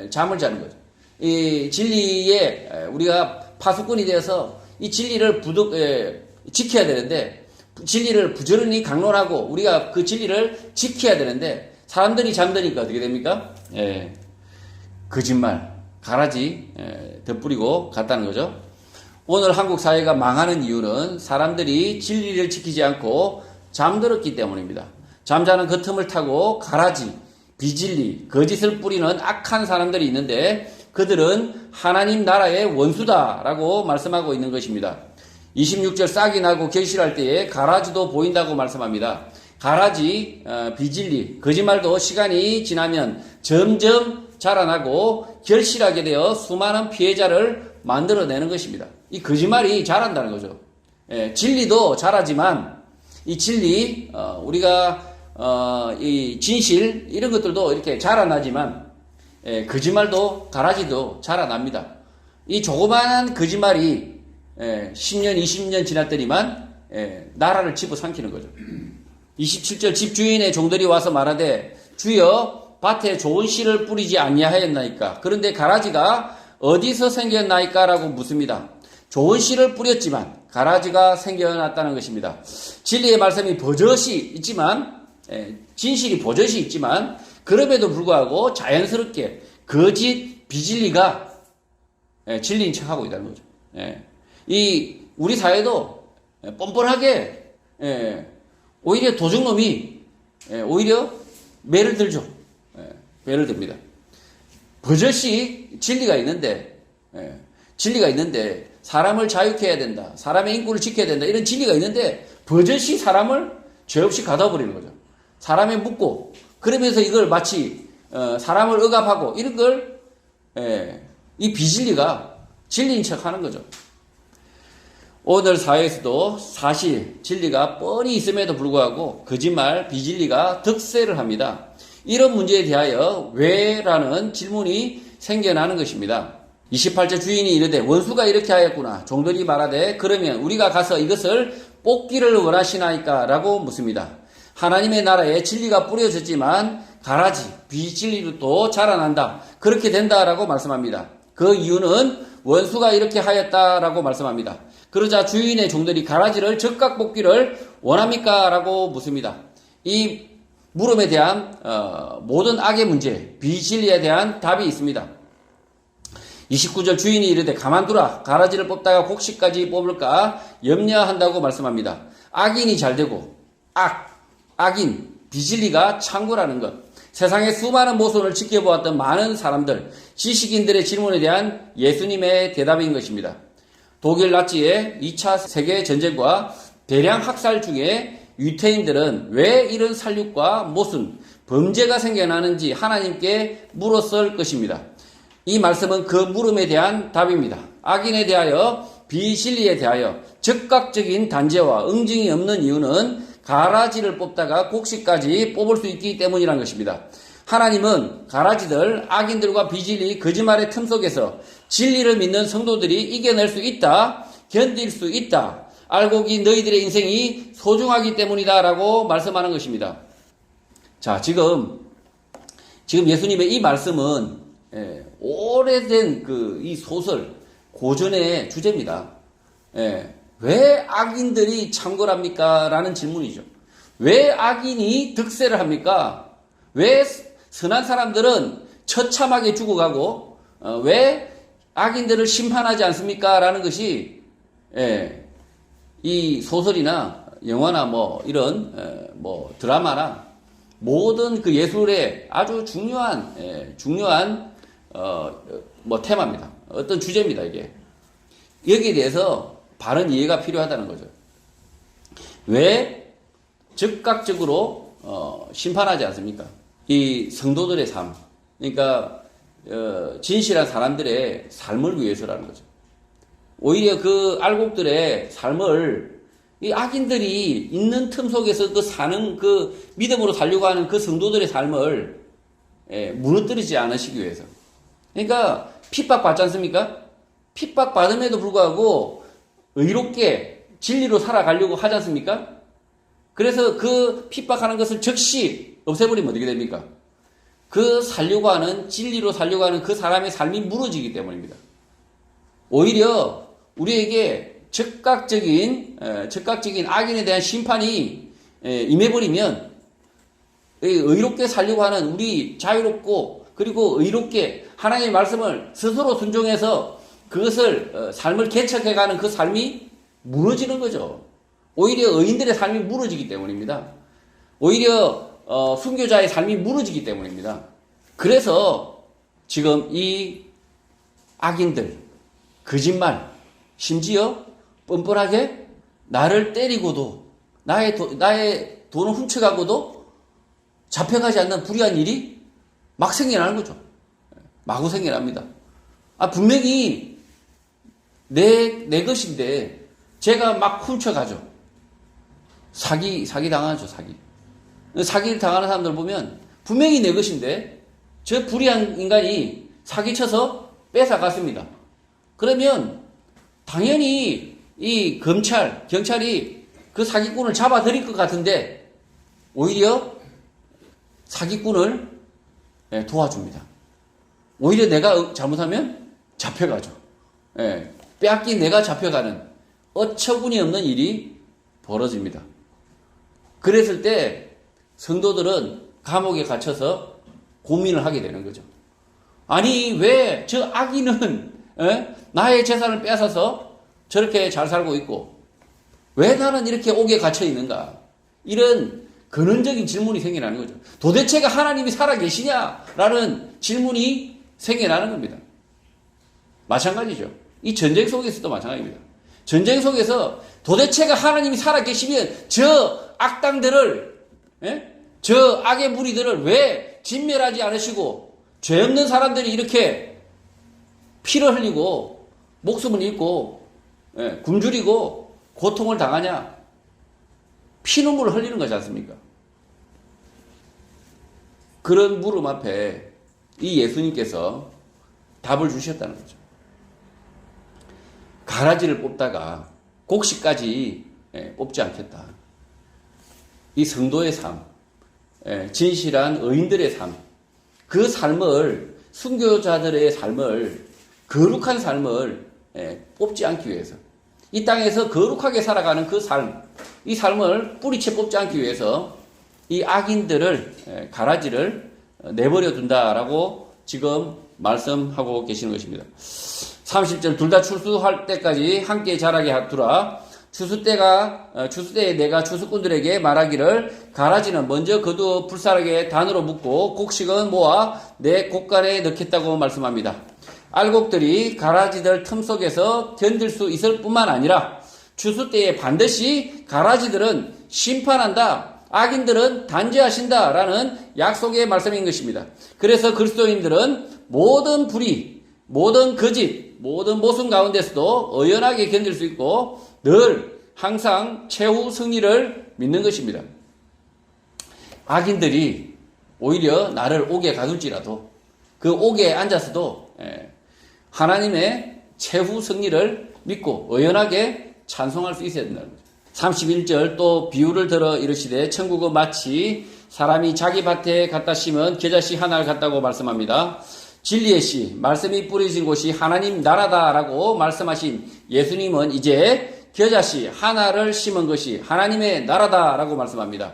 잠을 자는 거죠. 이 진리에 우리가 파수꾼이 되어서 이 진리를 지켜야 되는데, 진리를 부지런히 강론하고 우리가 그 진리를 지켜야 되는데 사람들이 잠드니까 어떻게 됩니까? 거짓말, 가라지 덧뿌리고 갔다는 거죠. 오늘 한국 사회가 망하는 이유는 사람들이 진리를 지키지 않고 잠들었기 때문입니다. 잠자는 그 틈을 타고 가라지, 비진리, 거짓을 뿌리는 악한 사람들이 있는데 그들은 하나님 나라의 원수다라고 말씀하고 있는 것입니다. 26절 싹이 나고 결실할 때에 가라지도 보인다고 말씀합니다. 가라지, 비진리, 거짓말도 시간이 지나면 점점 자라나고 결실하게 되어 수많은 피해자를 만들어내는 것입니다. 이 거짓말이 자란다는 거죠. 진리도 자라지만 이 진리, 이 진실 이런 것들도 이렇게 자라나지만 거짓말도 가라지도 자라납니다. 이 조그마한 거짓말이 10년, 20년 지났더니만 나라를 집어삼키는 거죠. 27절 집주인의 종들이 와서 말하되 주여 밭에 좋은 씨를 뿌리지 아니하였나이까? 그런데 가라지가 어디서 생겼나이까? 라고 묻습니다. 좋은 씨를 뿌렸지만 가라지가 생겨났다는 것입니다. 진리의 말씀이 버젓이 있지만, 진실이 버젓이 있지만 그럼에도 불구하고 자연스럽게 거짓 비진리가 진리인 척하고 있다는 거죠. 우리 사회도 뻔뻔하게 오히려 도둑놈이 오히려 매를 들죠. 매를 듭니다. 버젓이 진리가 있는데 사람을 자유케 해야 된다. 사람의 인권을 지켜야 된다. 이런 진리가 있는데 버젓이 사람을 죄 없이 가둬버리는 거죠. 사람에 묻고 그러면서 이걸 마치 사람을 억압하고 이런 걸 이 비진리가 진리인 척하는 거죠. 오늘 사회에서도 사실 진리가 뻔히 있음에도 불구하고 거짓말, 비진리가 득세를 합니다. 이런 문제에 대하여 왜라는 질문이 생겨나는 것입니다. 28절 주인이 이르되 원수가 이렇게 하였구나. 종들이 말하되 그러면 우리가 가서 이것을 뽑기를 원하시나이까? 라고 묻습니다. 하나님의 나라에 진리가 뿌려졌지만 가라지, 비진리도 자라난다. 그렇게 된다라고 말씀합니다. 그 이유는 원수가 이렇게 하였다라고 말씀합니다. 그러자 주인의 종들이 가라지를 즉각 뽑기를 원합니까? 라고 묻습니다. 이 물음에 대한 모든 악의 문제, 비진리에 대한 답이 있습니다. 29절 주인이 이르되 가만두라. 가라지를 뽑다가 곡식까지 뽑을까 염려한다고 말씀합니다. 악인이 잘되고 악인, 비진리가 창궐하는 것. 세상의 수많은 모순을 지켜보았던 많은 사람들, 지식인들의 질문에 대한 예수님의 대답인 것입니다. 독일 나치의 2차 세계전쟁과 대량 학살 중에 유태인들은 왜 이런 살육과 모순, 범죄가 생겨나는지 하나님께 물었을 것입니다. 이 말씀은 그 물음에 대한 답입니다. 악인에 대하여 비진리에 대하여 즉각적인 단죄와 응징이 없는 이유는 가라지를 뽑다가 곡식까지 뽑을 수 있기 때문이라는 것입니다. 하나님은 가라지들, 악인들과 비진리, 거짓말의 틈 속에서 진리를 믿는 성도들이 이겨낼 수 있다, 견딜 수 있다, 알곡이 너희들의 인생이 소중하기 때문이다 라고 말씀하는 것입니다. 자, 지금 예수님의 이 말씀은 오래된 이 소설, 고전의 주제입니다. 왜 악인들이 창궐합니까? 라는 질문이죠. 왜 악인이 득세를 합니까? 왜 선한 사람들은 처참하게 죽어가고, 왜 악인들을 심판하지 않습니까? 라는 것이, 이 소설이나 영화나 이런, 드라마나 모든 그 예술의 아주 중요한 테마입니다. 어떤 주제입니다, 이게. 여기에 대해서 바른 이해가 필요하다는 거죠. 왜 즉각적으로 심판하지 않습니까? 이 성도들의 삶, 그러니까 진실한 사람들의 삶을 위해서라는 거죠. 오히려 그 알곡들의 삶을 이 악인들이 있는 틈 속에서 사는 믿음으로 살려고 하는 그 성도들의 삶을 무너뜨리지 않으시기 위해서. 그러니까 핍박받지 않습니까? 핍박받음에도 불구하고 의롭게 진리로 살아가려고 하지 않습니까? 그래서 그 핍박하는 것을 즉시 없애버리면 어떻게 됩니까? 살려고 하는, 진리로 살려고 하는 그 사람의 삶이 무너지기 때문입니다. 오히려 우리에게 즉각적인 악인에 대한 심판이 임해버리면 의롭게 살려고 하는 우리 자유롭고 그리고 의롭게 하나님의 말씀을 스스로 순종해서 그것을 삶을 개척해가는 그 삶이 무너지는 거죠. 오히려 의인들의 삶이 무너지기 때문입니다. 오히려 순교자의 삶이 무너지기 때문입니다. 그래서 지금 이 악인들, 거짓말, 심지어 뻔뻔하게 나를 때리고도 나의 돈을 훔쳐가고도 잡혀가지 않는 불의한 일이 막 생겨나는 거죠. 마구 생겨납니다. 분명히 내 것인데 제가 막 훔쳐가죠. 사기 당하죠, 사기. 사기를 당하는 사람들 보면 분명히 내 것인데 저 불의한 인간이 사기쳐서 뺏어갔습니다. 그러면 당연히 이 경찰이 그 사기꾼을 잡아들일 것 같은데 오히려 사기꾼을 도와줍니다. 오히려 내가 잘못하면 잡혀가죠. 빼앗긴 내가 잡혀가는 어처구니 없는 일이 벌어집니다. 그랬을 때 성도들은 감옥에 갇혀서 고민을 하게 되는 거죠. 아니 왜 저 악인은 나의 재산을 빼앗아서 저렇게 잘 살고 있고 왜 나는 이렇게 옥에 갇혀 있는가? 이런 근원적인 질문이 생겨나는 거죠. 도대체가 하나님이 살아계시냐라는 질문이 생겨나는 겁니다. 마찬가지죠. 이 전쟁 속에서도 마찬가지입니다. 전쟁 속에서 도대체가 하나님이 살아계시면 저 악당들을, 저 악의 무리들을 왜 진멸하지 않으시고 죄 없는 사람들이 이렇게 피를 흘리고 목숨을 잃고 굶주리고 고통을 당하냐? 피눈물을 흘리는 거지 않습니까? 그런 물음 앞에 이 예수님께서 답을 주셨다는 거죠. 가라지를 뽑다가 곡식까지 뽑지 않겠다. 이 성도의 삶, 진실한 의인들의 삶, 그 삶을, 순교자들의 삶을, 거룩한 삶을 뽑지 않기 위해서, 이 땅에서 거룩하게 살아가는 그 삶, 이 삶을 뿌리채 뽑지 않기 위해서 이 악인들을, 가라지를 내버려 둔다라고 지금 말씀하고 계시는 것입니다. 30절 둘 다 추수할 때까지 함께 자라게 두라. 추수때에 내가 추수꾼들에게 말하기를 가라지는 먼저 거두어 불사르게 단으로 묶고 곡식은 모아 내 곡간에 넣겠다고 말씀합니다. 알곡들이 가라지들 틈 속에서 견딜 수 있을 뿐만 아니라 추수때에 반드시 가라지들은 심판한다. 악인들은 단죄하신다라는 약속의 말씀인 것입니다. 그래서 그리스도인들은 모든 불의, 모든 거짓, 모든 모순 가운데서도 의연하게 견딜 수 있고 늘 항상 최후 승리를 믿는 것입니다. 악인들이 오히려 나를 옥에 가둘지라도 그 옥에 앉아서도 하나님의 최후 승리를 믿고 의연하게 찬송할 수 있어야 된다는 거죠. 31절 또 비유를 들어 이르시되 천국은 마치 사람이 자기 밭에 갖다 심은 겨자씨 하나를 같다고 말씀합니다. 진리의 씨, 말씀이 뿌려진 곳이 하나님 나라다라고 말씀하신 예수님은 이제 겨자씨 하나를 심은 것이 하나님의 나라다라고 말씀합니다.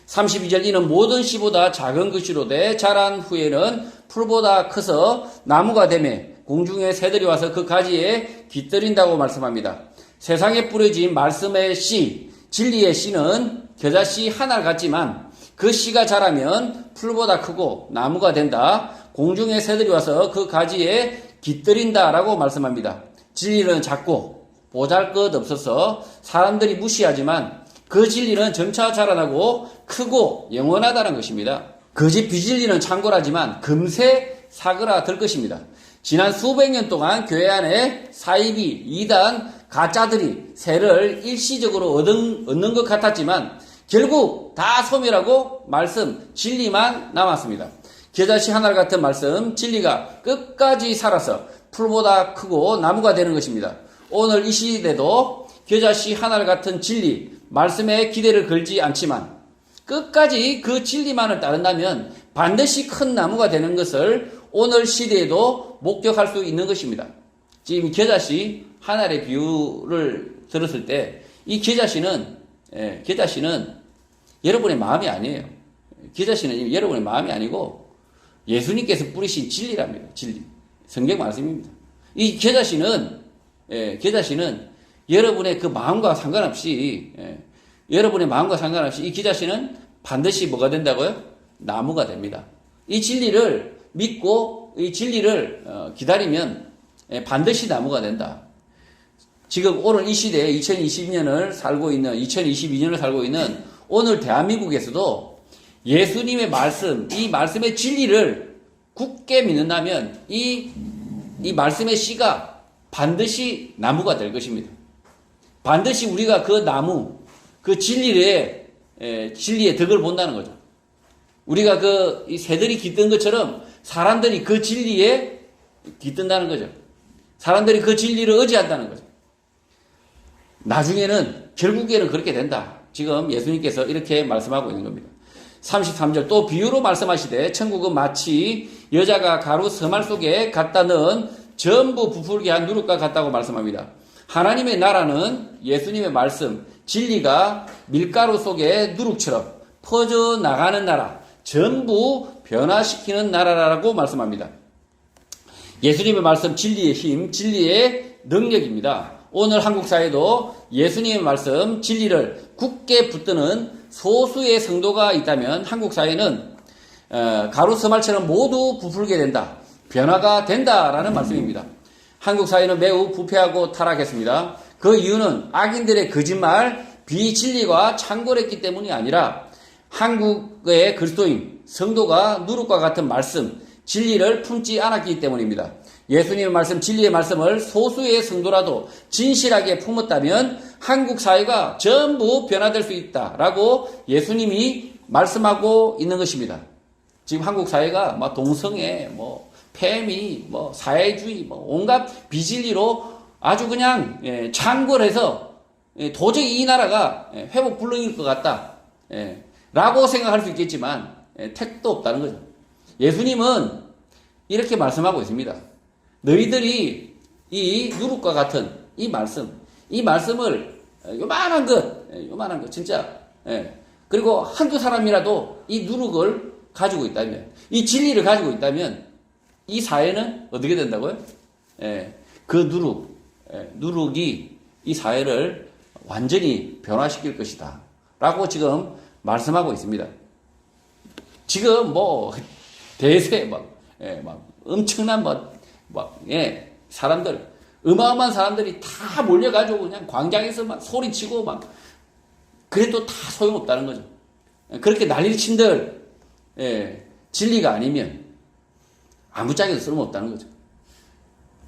32절 이는 모든 씨보다 작은 것이로되 자란 후에는 풀보다 커서 나무가 되매 공중의 새들이 와서 그 가지에 깃들인다고 말씀합니다. 세상에 뿌려진 말씀의 씨, 진리의 씨는 겨자씨 하나를 같지만 그 씨가 자라면 풀보다 크고 나무가 된다. 공중의 새들이 와서 그 가지에 깃들인다라고 말씀합니다. 진리는 작고 보잘것없어서 사람들이 무시하지만 그 진리는 점차 자라나고 크고 영원하다는 것입니다. 거짓 비진리는 창궐하지만 금세 사그라들 것입니다. 지난 수백 년 동안 교회 안에 사이비, 이단, 가짜들이 새를 일시적으로 얻는 것 같았지만 결국 다 소멸하고 말씀, 진리만 남았습니다. 겨자씨 하나 같은 말씀, 진리가 끝까지 살아서 풀보다 크고 나무가 되는 것입니다. 오늘 이 시대도 겨자씨 하나 같은 진리, 말씀에 기대를 걸지 않지만 끝까지 그 진리만을 따른다면 반드시 큰 나무가 되는 것을 오늘 시대에도 목격할 수 있는 것입니다. 지금 겨자씨 하나의 비유를 들었을 때 이 겨자씨는 여러분의 마음이 아니에요. 겨자씨는 여러분의 마음이 아니고 예수님께서 뿌리신 진리랍니다. 진리. 성경 말씀입니다. 이 겨자씨는 여러분의 그 마음과 상관없이 여러분의 마음과 상관없이 이 겨자씨는 반드시 뭐가 된다고요? 나무가 됩니다. 이 진리를 믿고 이 진리를 기다리면 반드시 나무가 된다. 지금 오늘 이 시대에 2022년을 살고 있는 오늘 대한민국에서도 예수님의 말씀, 이 말씀의 진리를 굳게 믿는다면 이 말씀의 씨가 반드시 나무가 될 것입니다. 반드시 우리가 그 나무, 그 진리의 덕을 본다는 거죠. 우리가 이 새들이 깃든 것처럼 사람들이 그 진리에 깃든다는 거죠. 사람들이 그 진리를 의지한다는 거죠. 나중에는 결국에는 그렇게 된다. 지금 예수님께서 이렇게 말씀하고 있는 겁니다. 33절 또 비유로 말씀하시되 천국은 마치 여자가 가루 서말 속에 갖다 넣은 전부 부풀게 한 누룩과 같다고 말씀합니다. 하나님의 나라는 예수님의 말씀, 진리가 밀가루 속에 누룩처럼 퍼져나가는 나라, 전부 변화시키는 나라라고 말씀합니다. 예수님의 말씀, 진리의 힘, 진리의 능력입니다. 오늘 한국 사회도 예수님의 말씀, 진리를 굳게 붙드는 소수의 성도가 있다면 한국 사회는 가루 서말처럼 모두 부풀게 된다. 변화가 된다라는 말씀입니다. 한국 사회는 매우 부패하고 타락했습니다. 그 이유는 악인들의 거짓말, 비진리가 창궐했기 때문이 아니라 한국의 그리스도인, 성도가 누룩과 같은 말씀, 진리를 품지 않았기 때문입니다. 예수님의 말씀, 진리의 말씀을 소수의 성도라도 진실하게 품었다면 한국 사회가 전부 변화될 수 있다라고 예수님이 말씀하고 있는 것입니다. 지금 한국 사회가 동성애, 폐미, 사회주의, 온갖 비진리로 아주 그냥 창궐해서 도저히 이 나라가 회복 불능일 것 같다 라고 생각할 수 있겠지만 택도 없다는 거죠. 예수님은 이렇게 말씀하고 있습니다. 너희들이 이 누룩과 같은 이 말씀을 요만한 것 진짜 그리고 한두 사람이라도 이 누룩을 가지고 있다면, 이 진리를 가지고 있다면 이 사회는 어떻게 된다고요? 그 누룩이 이 사회를 완전히 변화시킬 것이다 라고 지금 말씀하고 있습니다. 지금 대세 엄청난 사람들, 어마어마한 사람들이 다 몰려가지고 그냥 광장에서 소리치고 그래도 다 소용없다는 거죠. 그렇게 난리를 친들 진리가 아니면 아무짝에도 쓸모없다는 거죠.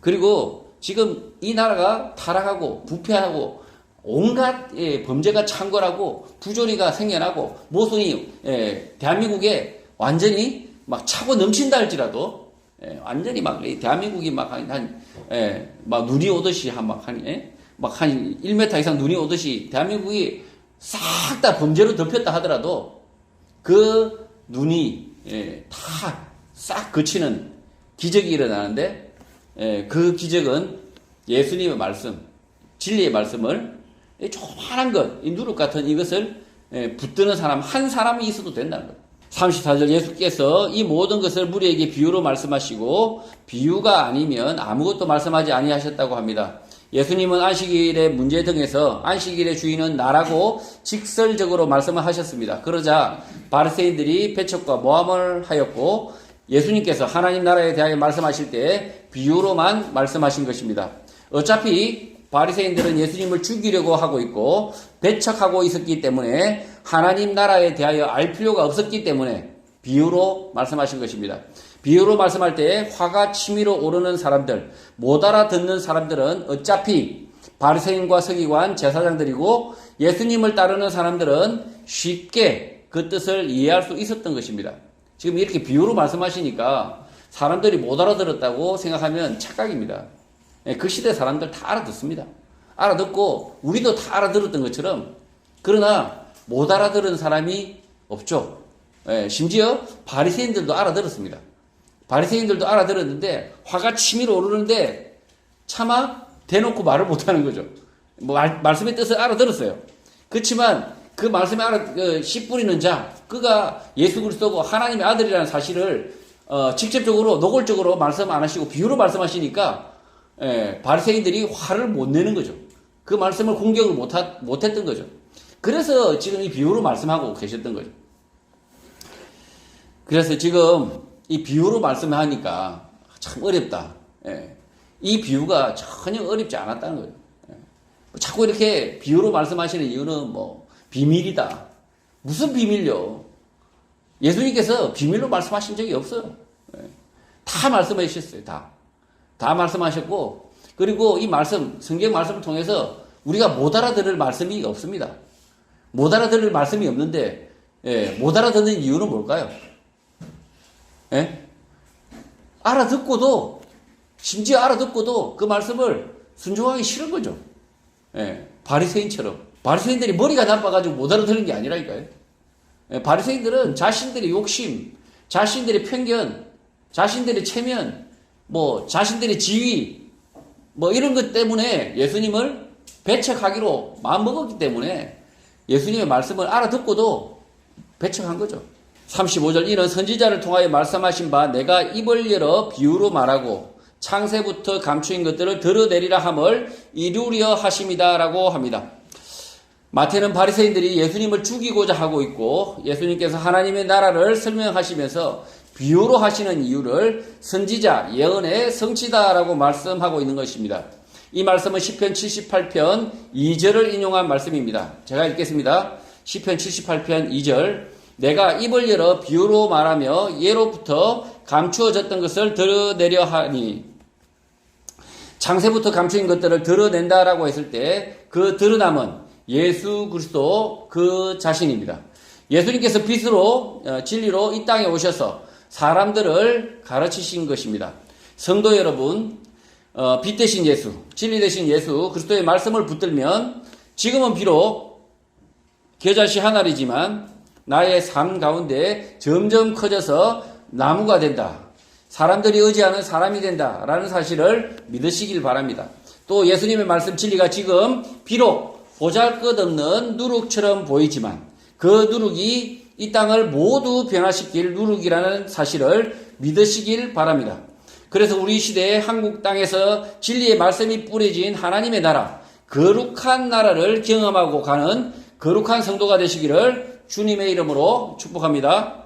그리고 지금 이 나라가 타락하고 부패하고 온갖 범죄가 창궐하고 부조리가 생겨나고 모순이 대한민국에 완전히 막 차고 넘친다 할지라도 완전히 막 대한민국이 막 막 눈이 오듯이 막 한 1m 이상 눈이 오듯이 대한민국이 싹 다 범죄로 덮였다 하더라도 그 눈이 다 싹 그치는 기적이 일어나는데 그 기적은 예수님의 말씀, 진리의 말씀을 조그만한 것, 이 누룩 같은 이것을 붙드는 사람 한 사람이 있어도 된다는 것. 34절 예수께서 이 모든 것을 무리에게 비유로 말씀하시고 비유가 아니면 아무것도 말씀하지 아니하셨다고 합니다. 예수님은 안식일의 문제 등에서 안식일의 주인은 나라고 직설적으로 말씀을 하셨습니다. 그러자 바리새인들이 배척과 모함을 하였고 예수님께서 하나님 나라에 대하여 말씀하실 때 비유로만 말씀하신 것입니다. 어차피 바리새인들은 예수님을 죽이려고 하고 있고 배척하고 있었기 때문에 하나님 나라에 대하여 알 필요가 없었기 때문에 비유로 말씀하신 것입니다. 비유로 말씀할 때 화가 치밀어 오르는 사람들, 못 알아듣는 사람들은 어차피 바리새인과 서기관, 제사장들이고 예수님을 따르는 사람들은 쉽게 그 뜻을 이해할 수 있었던 것입니다. 지금 이렇게 비유로 말씀하시니까 사람들이 못 알아들었다고 생각하면 착각입니다. 그 시대 사람들 다 알아듣습니다. 알아듣고 우리도 다 알아들었던 것처럼, 그러나 못 알아들은 사람이 없죠. 심지어 바리새인들도 알아들었습니다. 바리새인들도 알아들었는데 화가 치밀어 오르는데 차마 대놓고 말을 못하는 거죠. 말씀의 뜻을 알아들었어요. 그렇지만 그 말씀에 씨 뿌리는 자, 그가 예수 그리스도고 하나님의 아들이라는 사실을 직접적으로 노골적으로 말씀 안 하시고 비유로 말씀하시니까 바리새인들이 화를 못 내는 거죠. 그 말씀을 공격을 못했던 거죠. 그래서 지금 이 비유로 말씀하고 계셨던 거죠. 그래서 지금 이 비유로 말씀하니까 참 어렵다. 이 비유가 전혀 어렵지 않았다는 거예요. 자꾸 이렇게 비유로 말씀하시는 이유는 뭐 비밀이다. 무슨 비밀요? 예수님께서 비밀로 말씀하신 적이 없어요. 다 말씀해 주셨어요. 다 말씀하셨고, 그리고 이 말씀, 성경 말씀을 통해서 우리가 못 알아들을 말씀이 없습니다. 못 알아들을 말씀이 없는데, 못 알아듣는 이유는 뭘까요? 심지어 알아듣고도 그 말씀을 순종하기 싫은 거죠. 바리새인처럼. 바리새인들이 머리가 나빠가지고 못 알아듣는 게 아니라니까요. 바리새인들은 자신들의 욕심, 자신들의 편견, 자신들의 체면, 자신들의 지위, 이런 것 때문에 예수님을 배척하기로 마음먹었기 때문에 예수님의 말씀을 알아듣고도 배척한 거죠. 35절 이는 선지자를 통하여 말씀하신 바 내가 입을 열어 비유로 말하고 창세부터 감추인 것들을 드러내리라 함을 이루려 하심이다 라고 합니다. 마태는 바리새인들이 예수님을 죽이고자 하고 있고 예수님께서 하나님의 나라를 설명하시면서 비유로 하시는 이유를 선지자 예언의 성취다라고 말씀하고 있는 것입니다. 이 말씀은 시편 78편 2절을 인용한 말씀입니다. 제가 읽겠습니다. 시편 78편 2절 내가 입을 열어 비유로 말하며 예로부터 감추어졌던 것을 드러내려 하니 창세부터 감추인 것들을 드러낸다라고 했을 때 그 드러남은 예수 그리스도 그 자신입니다. 예수님께서 빛으로 진리로 이 땅에 오셔서 사람들을 가르치신 것입니다. 성도 여러분, 빛 대신 예수, 진리 대신 예수 그리스도의 말씀을 붙들면 지금은 비록 겨자씨 한 알이지만 나의 삶 가운데 점점 커져서 나무가 된다. 사람들이 의지하는 사람이 된다라는 사실을 믿으시길 바랍니다. 또 예수님의 말씀 진리가 지금 비록 보잘것없는 누룩처럼 보이지만 그 누룩이 이 땅을 모두 변화시킬 누룩이라는 사실을 믿으시길 바랍니다. 그래서 우리 시대의 한국 땅에서 진리의 말씀이 뿌려진 하나님의 나라, 거룩한 나라를 경험하고 가는 거룩한 성도가 되시기를 주님의 이름으로 축복합니다.